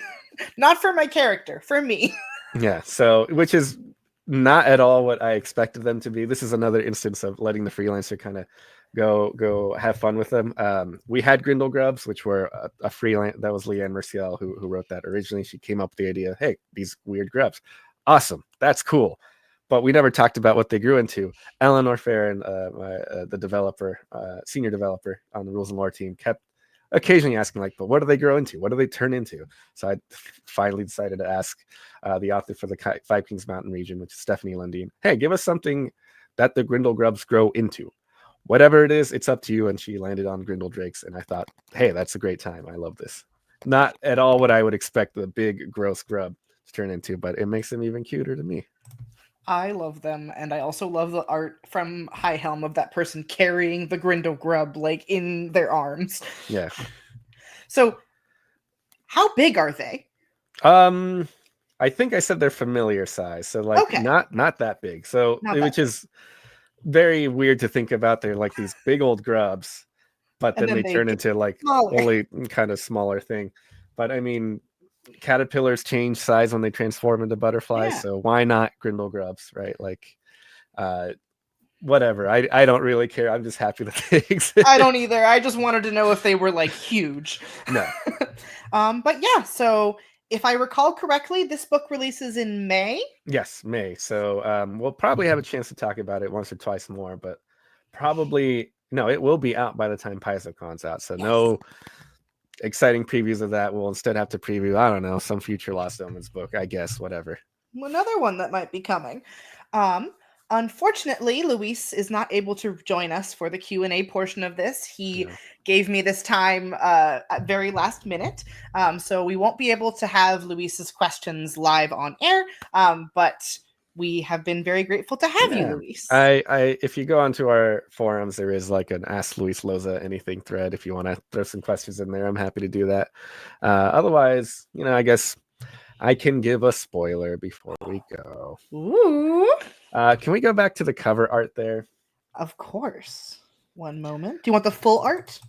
Not for my character, for me. Yeah, so which is not at all what I expected them to be. This is another instance of letting the freelancer kind of go have fun with them. We had Grindel grubs, which were a freelance. That was Leanne Merciel who wrote that originally. She came up with the idea, hey, these weird grubs, awesome, that's cool. But we never talked about what they grew into. Eleanor Farron, the developer, senior developer on the Rules and Lore team, kept occasionally asking, like, but what do they grow into? What do they turn into? So I finally decided to ask the author for the Five Kings Mountain region, which is Stephanie Lundeen, hey, give us something that the Grindel grubs grow into. Whatever it is, it's up to you. And she landed on Grindel Drakes. And I thought, hey, that's a great time. I love this. Not at all what I would expect the big, gross grub to turn into, but it makes them even cuter to me. I love them, and I also love the art from High Helm of that person carrying the Grindel grub like in their arms. Yeah. So, how big are they? I think I said they're familiar size, so like Okay. not that big. So Not that which is very weird to think about. They're like these big old grubs, but And then then they they turn get into like smaller. only kind of smaller thing. But I mean, caterpillars change size when they transform into butterflies, Yeah. so why not Grindel grubs, right? Like whatever. I don't really care. I'm just happy that they exist. I don't either. I just wanted to know if they were like huge. No. But yeah, so if I recall correctly, this book releases in May. Yes, May. So we'll probably have a chance to talk about it once or twice more, but probably no, it will be out by the time PaizoCon's out. So no exciting previews of that. We'll instead have to preview, I don't know, some future Lost Omens book, I guess, whatever. Another one that might be coming. Unfortunately, Luis is not able to join us for the Q&A portion of this. He gave me this time at very last minute. So we won't be able to have Luis's questions live on air, but we have been very grateful to have you, Luis. I if you go onto our forums, there is like an Ask Luis Loza anything thread. If you want to throw some questions in there, I'm happy to do that. Otherwise, I guess I can give a spoiler before we go. Ooh. Can we go back to the cover art there? Of course. One moment. Do you want the full art?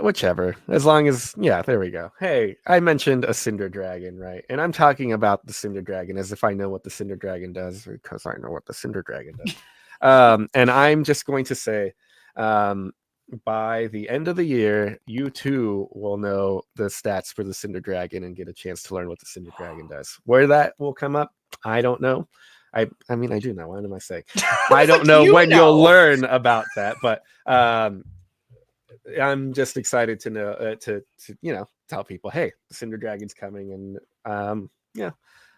Whichever. As long as, there we go. Hey, I mentioned a Cinder Dragon, right? And I'm talking about the Cinder Dragon as if I know what the Cinder Dragon does, because I know what the Cinder Dragon does. And I'm just going to say, by the end of the year, you too will know the stats for the Cinder Dragon and get a chance to learn what the Cinder Dragon does. Where that will come up, I don't know. I mean, I do know. What am I saying? I don't know when you'll learn about that, but I'm just excited to know to tell people, hey, the Cinder Dragon's coming, and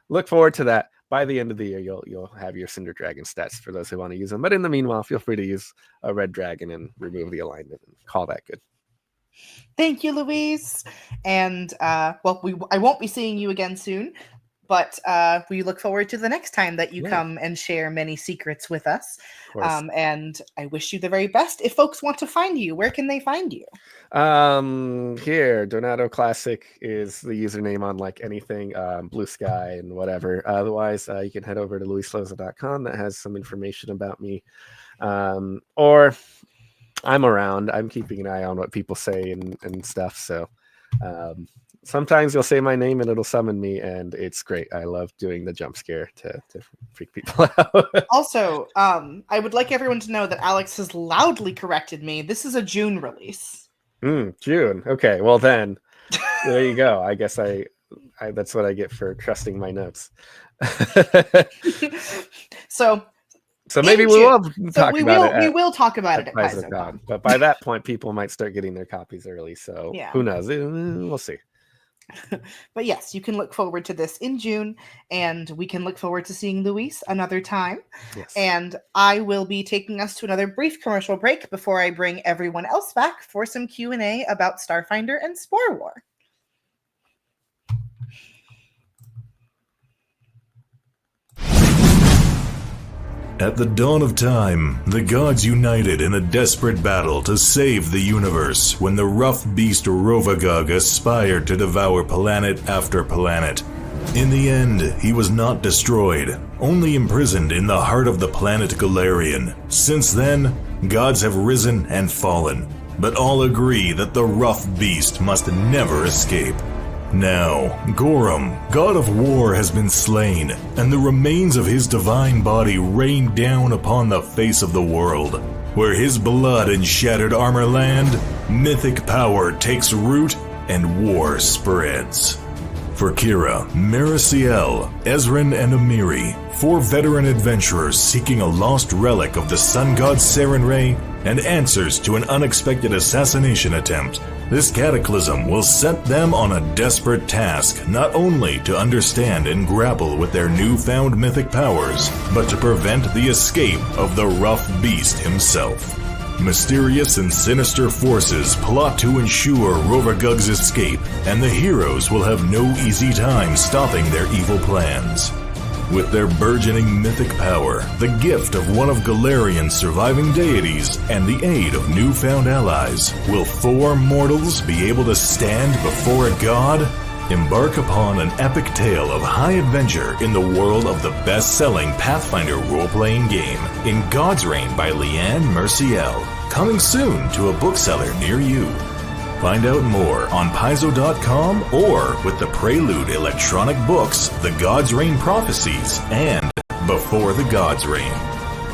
look forward to that. By the end of the year, you'll have your Cinder Dragon stats for those who want to use them. But in the meanwhile, feel free to use a red dragon and remove the alignment and call that good. Thank you, Luis. And I won't be seeing you again soon, but we look forward to the next time that you come and share many secrets with us. And I wish you the very best. If folks want to find you, where can they find you? Here, Donato Classic is the username on like anything, Blue Sky and whatever. Otherwise, you can head over to luisloza.com. That has some information about me. Or I'm around. I'm keeping an eye on what people say and stuff. So Sometimes you'll say my name and it'll summon me, and it's great. I love doing the jump scare to freak people out. Also, I would like everyone to know that Alex has loudly corrected me. This is a June release. June. Okay, well then, there you go. I guess I that's what I get for trusting my notes. So maybe we will talk about it. We will talk about it at Paizo God. But by that point, people might start getting their copies early. So who knows? We'll see. But yes, you can look forward to this in June, and we can look forward to seeing Luis another time. Yes. And I will be taking us to another brief commercial break before I bring everyone else back for some Q&A about Starfinder and Spore War. At the dawn of time, the gods united in a desperate battle to save the universe when the rough beast Rovagug aspired to devour planet after planet. In the end, he was not destroyed, only imprisoned in the heart of the planet Galarian. Since then, gods have risen and fallen, but all agree that the rough beast must never escape. Now, Gorum, god of war, has been slain, and the remains of his divine body rain down upon the face of the world. Where his blood and shattered armor land, mythic power takes root and war spreads. For Kira, Mariciel, Ezrin, and Amiri, 4 veteran adventurers seeking a lost relic of the sun god Sarenrae and answers to an unexpected assassination attempt, this cataclysm will set them on a desperate task, not only to understand and grapple with their newfound mythic powers, but to prevent the escape of the rough beast himself. Mysterious and sinister forces plot to ensure Rovagug's escape, and the heroes will have no easy time stopping their evil plans. With their burgeoning mythic power, the gift of one of Galarian's surviving deities, and the aid of newfound allies, will 4 mortals be able to stand before a god? Embark upon an epic tale of high adventure in the world of the best-selling Pathfinder role-playing game, In God's Reign by Leanne Merciel, coming soon to a bookseller near you. Find out more on Paizo.com or with the Prelude electronic books, The God's Reign Prophecies and Before the God's Reign.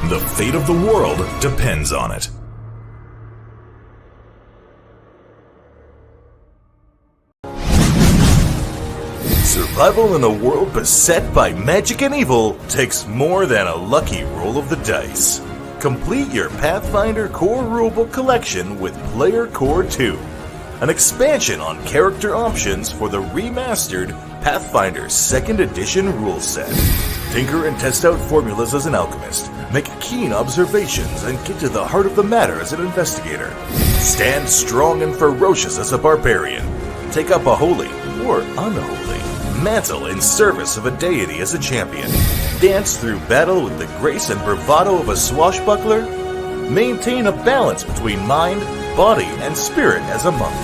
The fate of the world depends on it. Survival in a world beset by magic and evil takes more than a lucky roll of the dice. Complete your Pathfinder Core Rulebook collection with Player Core 2, an expansion on character options for the remastered Pathfinder Second Edition rule set. Tinker and test out formulas as an alchemist, make keen observations, and get to the heart of the matter as an investigator. Stand strong and ferocious as a barbarian. Take up a holy, or unholy, mantle in service of a deity as a champion. Dance through battle with the grace and bravado of a swashbuckler. Maintain a balance between mind, body, and spirit as a monk.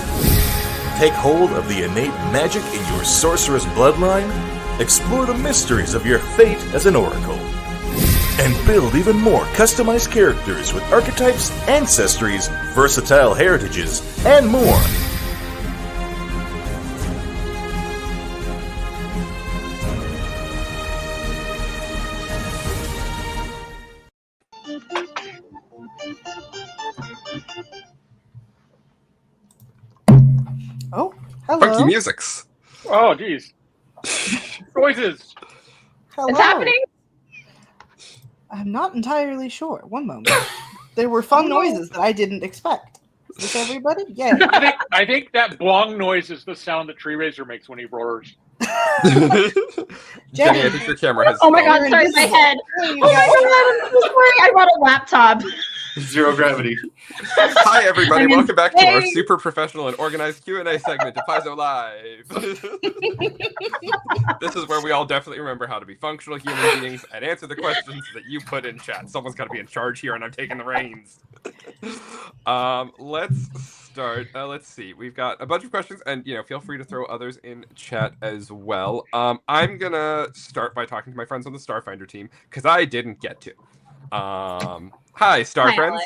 Take hold of the innate magic in your sorceress bloodline. Explore the mysteries of your fate as an oracle. And build even more customized characters with archetypes, ancestries, versatile heritages, and more. Oh, hello. Funky musics. Oh, geez. Noises. Hello. It's happening. I'm not entirely sure. One moment. There were fun noises that I didn't expect. Is this everybody? Yeah. I think that blong noise is the sound that Tree Razor makes when he roars. Jenny, I think your camera has. Oh my god, You're sorry, my invisible. head. There Oh you my go. god, I'm so sorry. I brought a laptop. Zero gravity. Hi, everybody. I'm Welcome back to our insane. super professional and organized Q&A segment of Paizo Live. This is where we all definitely remember how to be functional human beings and answer the questions that you put in chat. Someone's got to be in charge here, and I'm taking the reins. Let's start. Let's see. We've got a bunch of questions, and feel free to throw others in chat as well. I'm gonna start by talking to my friends on the Starfinder team because I didn't get to. Hi, Star Hi, friends.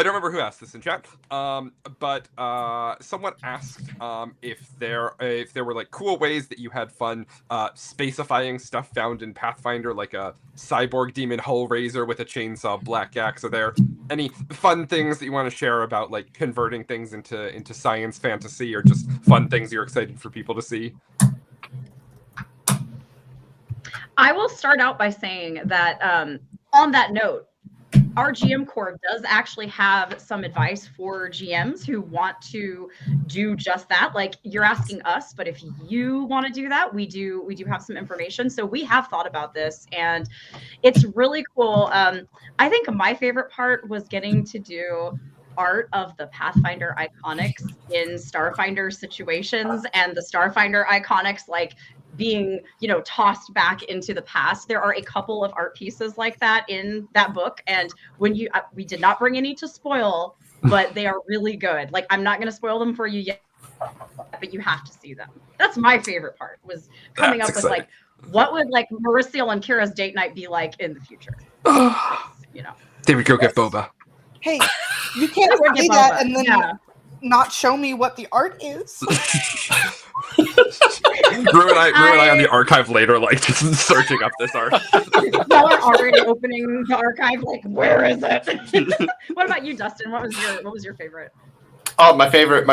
I don't remember who asked this in chat, but someone asked if there were like cool ways that you had fun spacifying stuff found in Pathfinder, like a cyborg demon hull raiser with a chainsaw black axe. Are there any fun things that you want to share about like converting things into science fantasy, or just fun things you're excited for people to see? I will start out by saying that on that note, our GM Corps does actually have some advice for GMs who want to do just that. Like, you're asking us, but if you want to do that, we do have some information. So we have thought about this, and it's really cool. I think my favorite part was getting to do art of the Pathfinder iconics in Starfinder situations, and the Starfinder iconics like being, tossed back into the past. There are a couple of art pieces like that in that book, and when we did not bring any to spoil, but they are really good. Like, I'm not going to spoil them for you yet, but you have to see them. That's my favorite part, was coming up with like, what would like Mauricio and Kira's date night be like in the future? They would go get boba. Hey, you can't say that and then not show me what the art is. Rue and I on the archive later, like just searching up this art. Y'all are already opening the archive, like, where is it? What about you, Dustin? What was your favorite? My favorite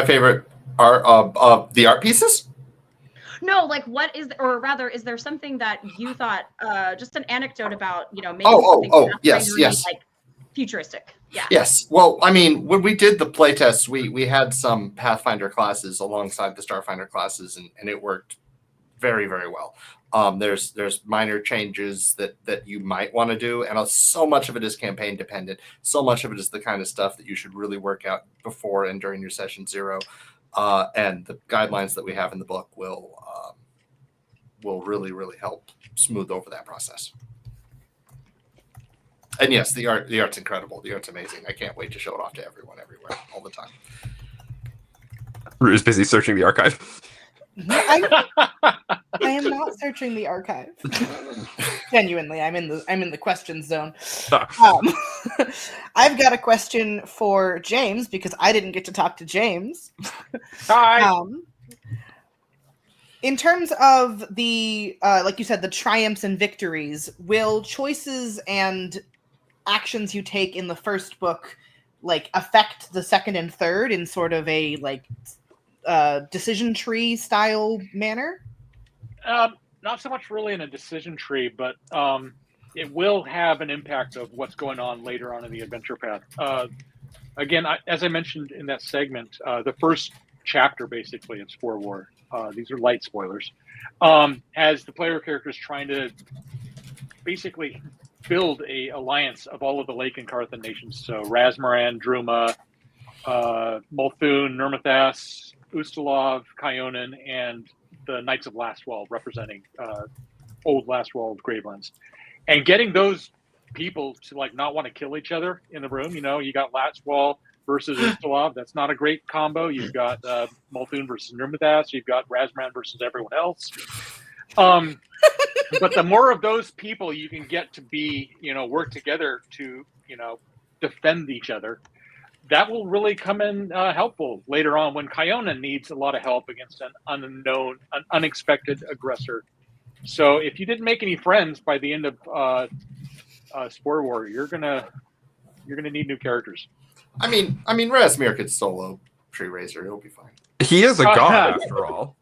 art the art pieces. No, like, what is, or rather, is there something that you thought, just an anecdote about, maybe yes, like futuristic? Yeah. Yes. Well, I mean, when we did the playtest, we had some Pathfinder classes alongside the Starfinder classes, and it worked very, very well. There's minor changes that you might want to do, and so much of it is campaign dependent. So much of it is the kind of stuff that you should really work out before and during your session 0. And the guidelines that we have in the book will really, really help smooth over that process. And yes, the art's incredible. The art's amazing. I can't wait to show it off to everyone, everywhere, all the time. Rue is busy searching the archive. I am not searching the archive. Genuinely, I'm in the question zone. I've got a question for James, because I didn't get to talk to James. Hi. In terms of the, like you said, the triumphs and victories, will choices and actions you take in the first book like affect the second and third in sort of a like decision tree style manner? Not so much really in a decision tree, but it will have an impact of what's going on later on in the adventure path. Again, as I mentioned in that segment, the first chapter basically in Spore War, these are light spoilers, has the player characters trying to basically build a alliance of all of the Lake and Carthan nations. So Razmaran, Druma, Multhun, Nirmathas, Ustalov, Kyonin, and the Knights of Lastwall, representing old Lastwall Gravelands. And getting those people to like not want to kill each other in the room. You got Lastwall versus Ustalov. That's not a great combo. You've got Multhun versus Nirmathas. You've got Razmaran versus everyone else. But the more of those people you can get to be, work together to, defend each other, that will really come in helpful later on when Kyonin needs a lot of help against an unexpected aggressor. So if you didn't make any friends by the end of Spore War, you're gonna need new characters. I mean, Razmir could solo Tree Raiser. He'll be fine. He is a god after all.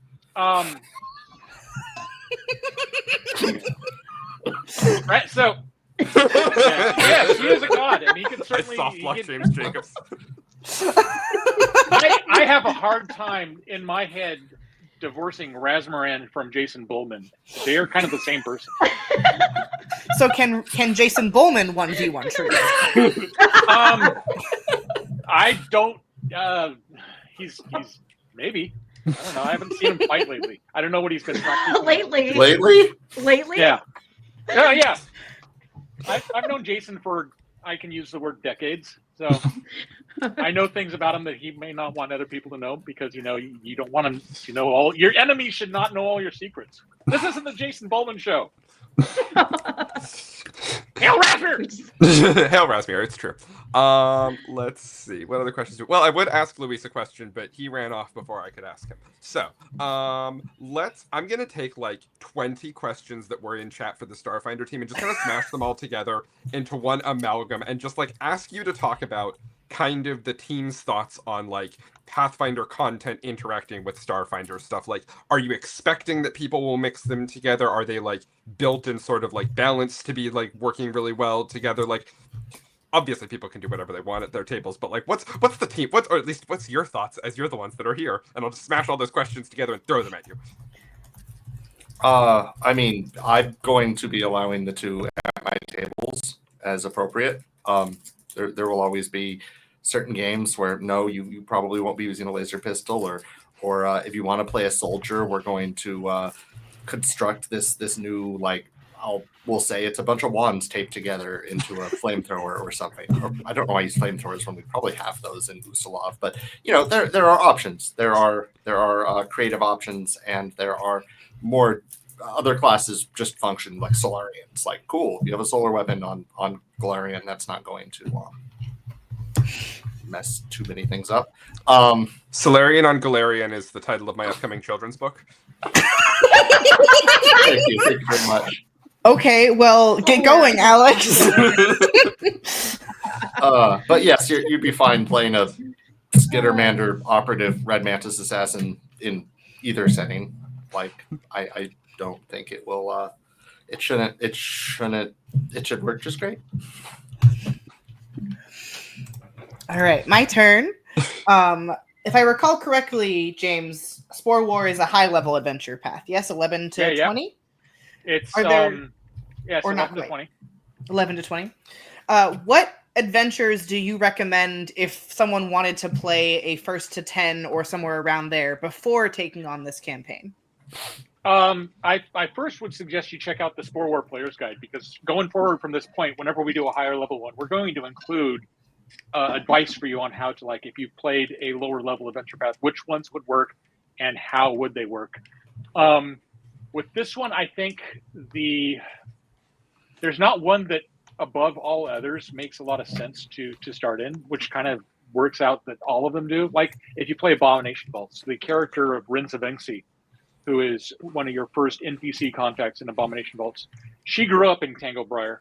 Right. So. Yes, he is a god, and he can certainly. Soft lock James Jacobs. I have a hard time in my head divorcing Razmaran from Jason Bullman. They are kind of the same person. So can Jason Bullman 1v1 Tree? I don't. He's maybe. I don't know. I haven't seen him fight lately. I don't know what he's been practicing. Lately? Yeah. Oh yeah. I've known Jason for, I can use the word decades, so I know things about him that he may not want other people to know, because you don't want him to know all your enemies should not know all your secrets. This isn't the Jason Bowman show. Hail Raspberry! Hail Raspberry, it's true. Let's see. What other questions? Well, I would ask Luis a question, but he ran off before I could ask him. So, I'm gonna take like 20 questions that were in chat for the Starfinder team and just kind of smash them all together into one amalgam and just like ask you to talk about kind of the team's thoughts on like Pathfinder content interacting with Starfinder stuff. Like, are you expecting that people will mix them together? Are they like built in sort of like balance to be like working really well together? Like, obviously people can do whatever they want at their tables, but like what's the team, or at least what's your thoughts as you're the ones that are here? And I'll just smash all those questions together and throw them at you. I mean, I'm going to be allowing the two at my tables as appropriate. There will always be certain games where no, you probably won't be using a laser pistol, or if you want to play a soldier, we're going to construct this new, like, we'll say it's a bunch of wands taped together into a flamethrower or something. Or, I don't know why I use flamethrowers when we probably have those in Usalov, but you know, there are options. There are creative options, and there are more other classes just function like Solarians. Like, cool, you have a solar weapon on Galarian. That's not going to mess too many things up. Solarian on Galarian is the title of my upcoming children's book. Thank you very much. Okay, well, get going, Alex. But yes, you'd be fine playing a Skittermander operative Red Mantis assassin in either setting. Like, I don't think it will. It should work just great. All right, my turn. If I recall correctly, James, Spore War is a high-level adventure path. Yes, 11 to 20. It's or 11 not to 20. 11 to 20. What adventures do you recommend if someone wanted to play a 1st to 10 or somewhere around there before taking on this campaign? I first would suggest you check out the Spore War Player's Guide, because going forward from this point, whenever we do a higher level one, we're going to include advice for you on how to, like, if you've played a lower level adventure path, which ones would work and how would they work. With this one, I think there's not one that above all others makes a lot of sense to start in, which kind of works out that all of them do. Like, if you play Abomination Vaults, the character of Rue and Alex, who is one of your first NPC contacts in Abomination Vaults, she grew up in Tanglebriar,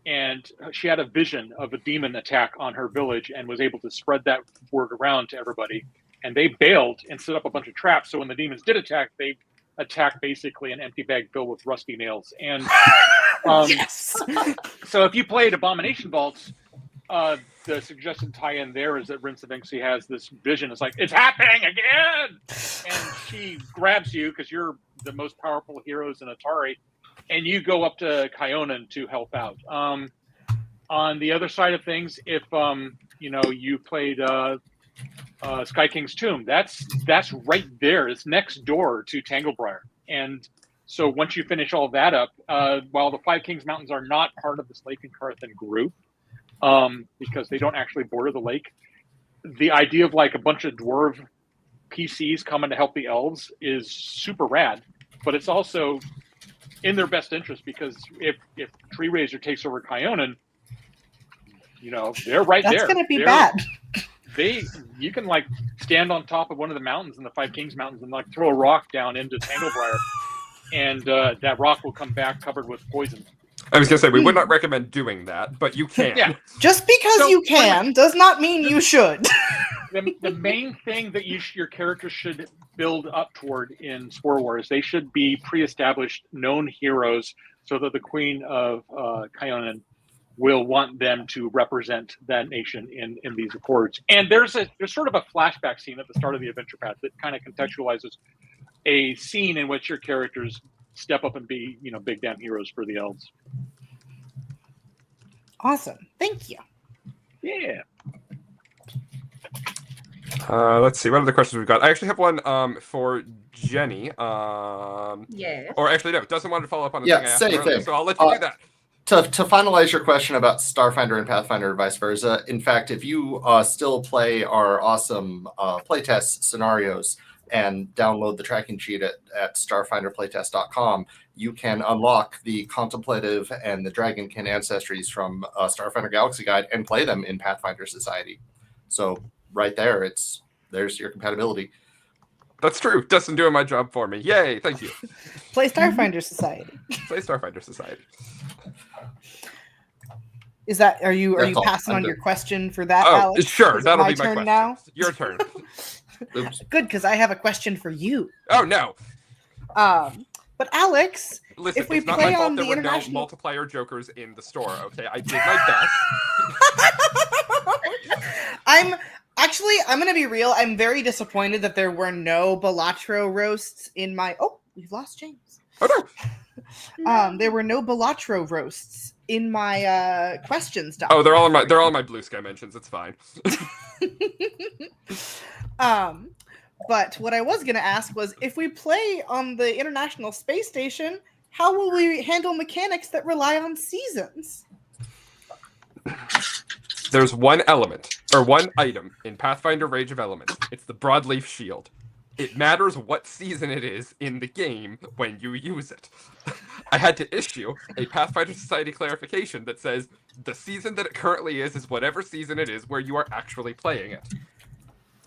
and she had a vision of a demon attack on her village and was able to spread that word around to everybody. And they bailed and set up a bunch of traps. So when the demons did attack, they attacked basically an empty bag filled with rusty nails. And Yes. so if you played Abomination Vaults, the suggested tie-in there is that Rue and Alex has this vision. It's like, it's happening again! And she grabs you because you're the most powerful heroes in Atari, and you go up to Kyonan to help out. On the other side of things, if you played Sky King's Tomb, that's right there. It's next door to Tanglebriar. And so once you finish all that up, while the Five Kings Mountains are not part of this Lake and Carthan group, because they don't actually border the lake, the idea of like a bunch of dwarf PCs coming to help the elves is super rad. But it's also in their best interest, because if Tree Razor takes over Kyonan, they're right there. That's going to be bad. You can like stand on top of one of the mountains in the Five Kings Mountains and like throw a rock down into Tanglebriar, and that rock will come back covered with poison. I was going to say, we would not recommend doing that, but you can. Yeah. Just because you can does not mean you should. The main thing that your character should build up toward in Spore War is they should be pre-established known heroes, so that the Queen of Kyonan will want them to represent that nation in these accords. And there's sort of a flashback scene at the start of the adventure path that kind of contextualizes a scene in which your characters step up and be, big damn heroes for the elves. Awesome. Thank you. Yeah. Let's see. What other questions we've got? I actually have one for Jenny. Yes. Or actually, no. Doesn't want to follow up on the Yeah, thing I asked same earlier, thing. so I'll let you do that. To finalize your question about Starfinder and Pathfinder and vice versa, in fact, if you still play our awesome playtest scenarios and download the tracking sheet at starfinderplaytest.com, you can unlock the Contemplative and the Dragonkin ancestries from Starfinder Galaxy Guide and play them in Pathfinder Society. So right there, there's your compatibility. That's true. Dustin doing my job for me. Yay! Thank you. Play Starfinder Society. Play Starfinder Society. Is that are you That's all. passing I'm on done. your question for that, Oh, Alex? sure. Is it That'll my be my turn question. now. Your turn. Oops. Good, because I have a question for you. Oh no. But Alex, Listen, if we it's not play my fault on there the were no international, multiplier jokers in the store. Okay, I did my best. I'm gonna be real. I'm very disappointed that there were no Balatro roasts in my. Oh, we've lost James. Oh no. There were no Balatro roasts in my questions Oh, they're all document. in my Blue Sky mentions. It's fine. But what I was gonna ask was, if we play on the International Space Station, how will we handle mechanics that rely on seasons? There's one item in Pathfinder Rage of Elements. It's the Broadleaf Shield. It matters what season it is in the game when you use it. I had to issue a Pathfinder Society clarification that says the season that it currently is whatever season it is where you are actually playing it.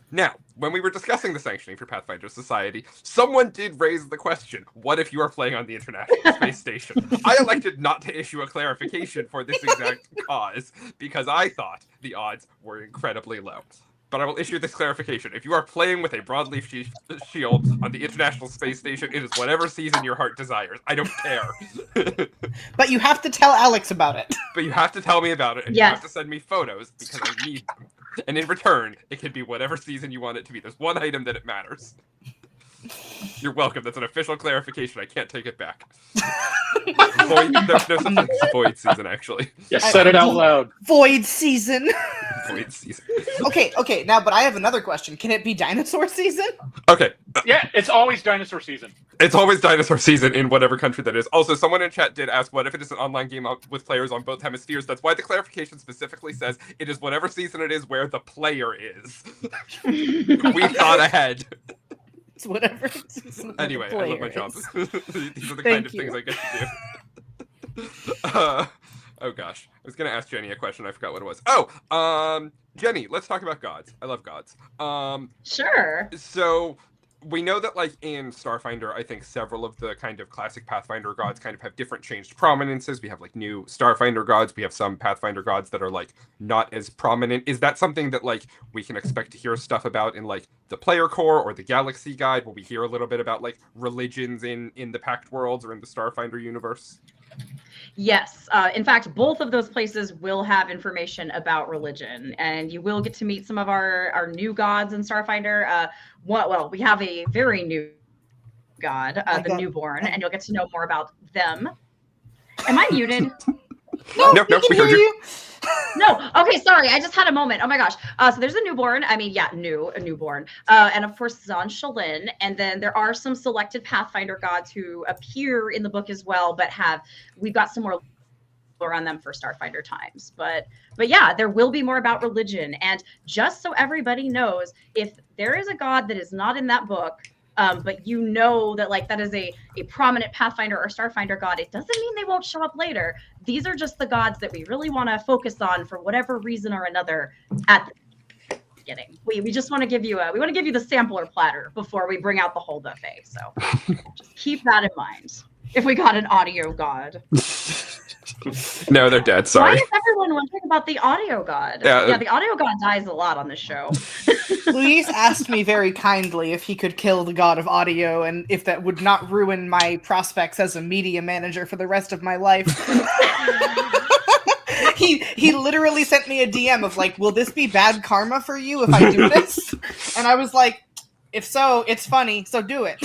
Now, when we were discussing the sanctioning for Pathfinder Society, someone did raise the question, what if you are playing on the International Space Station? I elected not to issue a clarification for this exact cause, because I thought the odds were incredibly low. But I will issue this clarification. If you are playing with a broadleaf shield on the International Space Station, it is whatever season your heart desires. I don't care. But you have to tell Alex about it. But you have to tell me about it, and Yes. you have to send me photos, because I need them. And in return, it can be whatever season you want it to be. There's one item that it matters. You're welcome. That's an official clarification. I can't take it back. There's no such thing as a void season, actually. Yeah, said it out loud. Void season. Void season. Okay. Now, but I have another question. Can it be dinosaur season? Okay. Yeah, it's always dinosaur season. It's always dinosaur season in whatever country that is. Also, someone in chat did ask, what if it is an online game with players on both hemispheres? That's why the clarification specifically says it is whatever season it is where the player is. We thought ahead. It's whatever season the Anyway, I love my player job. is. These are the Thank kind of you. things I get to do. Oh gosh, I was gonna ask Jenny a question. I forgot what it was. Oh, Jenny, let's talk about gods. I love gods. Sure. So we know that, like, in Starfinder, I think several of the kind of classic Pathfinder gods kind of have different changed prominences. We have, like, new Starfinder gods. We have some Pathfinder gods that are, like, not as prominent. Is that something that, like, we can expect to hear stuff about in, like, the player core or the Galaxy Guide? Will we hear a little bit about, like, religions in the Pact Worlds or in the Starfinder universe? Yes. In fact, both of those places will have information about religion, and you will get to meet some of our new gods in Starfinder. Well, we have a very new god, the Newborn, and you'll get to know more about them. Am I muted? No, No, we can we hear heard you. you. No. Okay, sorry. I just had a moment. Oh my gosh. So there's a newborn. I mean, yeah, a newborn. And of course, Zan Shalin. And then there are some selected Pathfinder gods who appear in the book as well, but we've got some more lore on them for Starfinder times. But yeah, there will be more about religion. And just so everybody knows, if there is a god that is not in that book, but you know that, like, that is a prominent Pathfinder or Starfinder god, it doesn't mean they won't show up later. These are just the gods that we really want to focus on for whatever reason or another at the beginning. We just want to give you the sampler platter before we bring out the whole buffet. So just keep that in mind. If we got an audio god. No, they're dead. Why Sorry. is everyone wondering about the audio god? Yeah. The audio god dies a lot on this show. Luis asked me very kindly if he could kill the god of audio and if that would not ruin my prospects as a media manager for the rest of my life. He literally sent me a DM of, like, will this be bad karma for you if I do this? And I was like, if so, it's funny, so do it.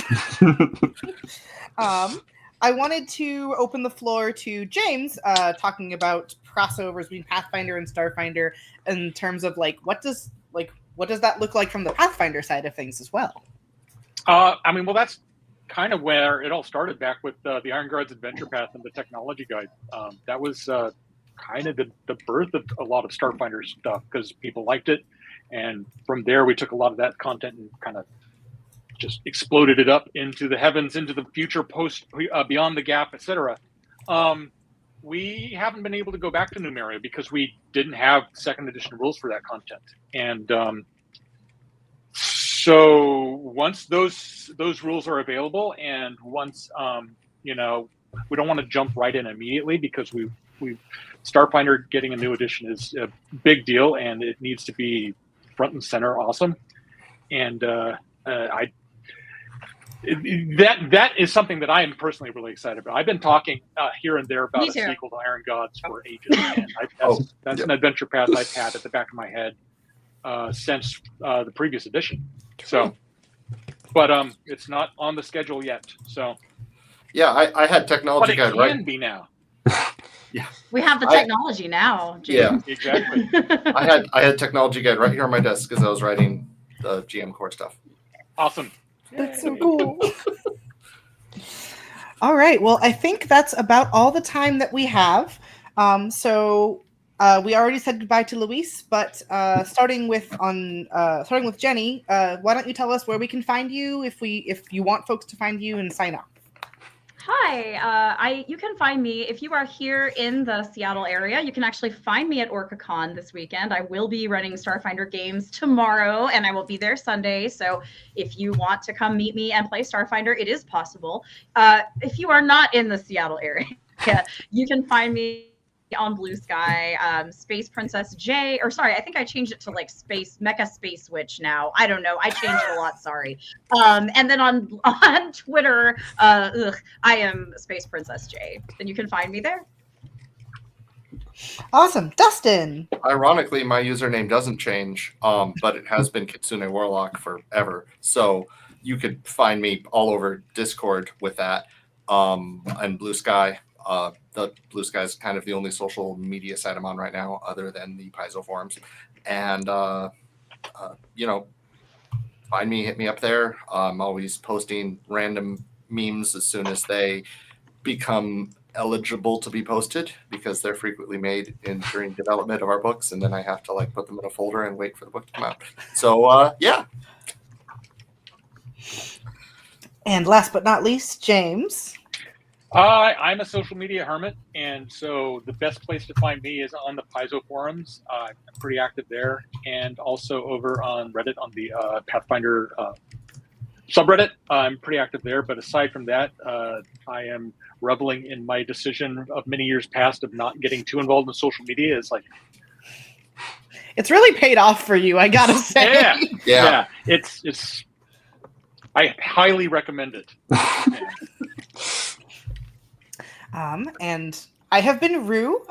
I wanted to open the floor to James, talking about crossovers between Pathfinder and Starfinder in terms of, like, what does that look like from the Pathfinder side of things as well? I mean, well, that's kind of where it all started, back with the Iron Guard's Adventure Path and the Technology Guide. That was kind of the birth of a lot of Starfinder stuff, because people liked it. And from there, we took a lot of that content and kind of just exploded it up into the heavens, into the future, post, beyond the gap, etc. We haven't been able to go back to Numeria because we didn't have second edition rules for that content. And so once those rules are available, and once we don't want to jump right in immediately because we Starfinder getting a new edition is a big deal, and it needs to be front and center awesome. And that is something that I am personally really excited about. I've been talking here and there about a sequel to Iron Gods for ages, and that's an adventure path I've had at the back of my head since the previous edition. So, but it's not on the schedule yet. So, yeah, I had technology guide, but it can be now. Yeah, we have the technology now. James. Yeah, exactly. I had technology guide right here on my desk because I was writing the GM core stuff. Awesome. That's so cool. All right. Well, I think that's about all the time that we have. So we already said goodbye to Luis, but starting with Jenny, why don't you tell us where we can find you if you want folks to find you and sign up? Hi, you can find me if you are here in the Seattle area. You can actually find me at OrcaCon this weekend. I will be running Starfinder games tomorrow, and I will be there Sunday. So if you want to come meet me and play Starfinder, it is possible. If you are not in the Seattle area, you can find me on Blue Sky, Space Princess J, or sorry, I think I changed it to like Mecha Space Witch now. I don't know. I changed it a lot. Sorry. And then on Twitter, I am Space Princess J. And you can find me there. Awesome. Dustin. Ironically, my username doesn't change, but it has been Kitsune Warlock forever. So you could find me all over Discord with that, and Blue Sky. The Blue Sky is kind of the only social media site I'm on right now, other than the Paizo forums. And find me, hit me up there. I'm always posting random memes as soon as they become eligible to be posted, because they're frequently made during development of our books, and then I have to put them in a folder and wait for the book to come out. So yeah. And last but not least, James. I'm a social media hermit, and so the best place to find me is on the Paizo forums. I'm pretty active there, and also over on Reddit on the Pathfinder subreddit. I'm pretty active there, but aside from that, I am reveling in my decision of many years past of not getting too involved in social media. It's really paid off for you, I gotta say. Yeah. It's. I highly recommend it. And I have been Rue.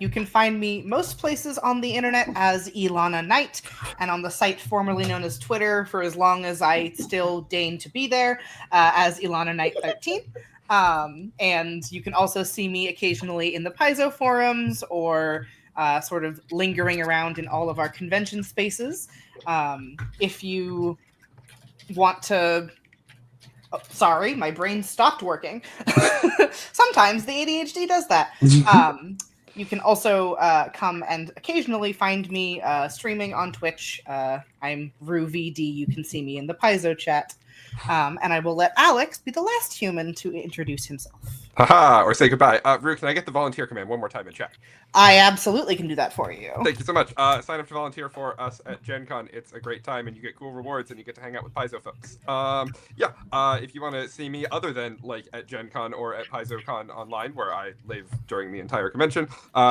You can find me most places on the internet as Ilana Knight, and on the site formerly known as Twitter for as long as I still deign to be there, as Ilana Knight 13. And you can also see me occasionally in the Paizo forums, or sort of lingering around in all of our convention spaces. If you want to... Oh, sorry, my brain stopped working. Sometimes the ADHD does that. You can also come and occasionally find me streaming on Twitch. I'm RueVD. You can see me in the Paizo chat. And I will let Alex be the last human to introduce himself. Haha, or say goodbye. Rue, can I get the volunteer command one more time in chat? I absolutely can do that for you. Thank you so much. Sign up to volunteer for us at Gen Con. It's a great time, and you get cool rewards, and you get to hang out with Paizo folks. If you want to see me other than at Gen Con or at PaizoCon online, where I live during the entire convention,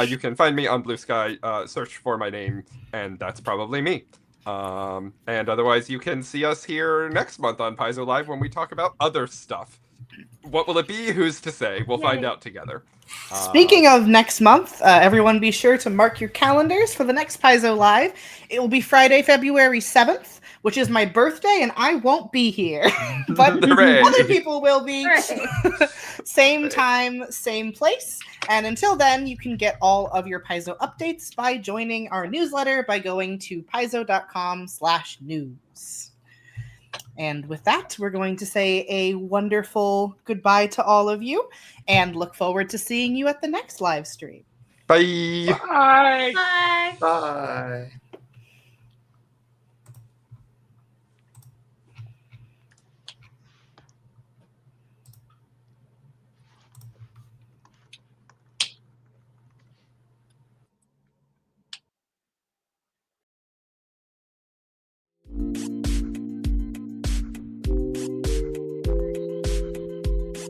you can find me on Blue Sky, search for my name, and that's probably me. And otherwise, you can see us here next month on Paizo Live when we talk about other stuff. What will it be? Who's to say? We'll find out together. Speaking of next month, everyone be sure to mark your calendars for the next Paizo Live. It will be Friday, February 7th, which is my birthday, and I won't be here. But other people will be. Same time, same place. And until then, you can get all of your Paizo updates by joining our newsletter by going to paizo.com/news. And with that, we're going to say a wonderful goodbye to all of you and look forward to seeing you at the next live stream. Bye. Bye. Bye. Bye.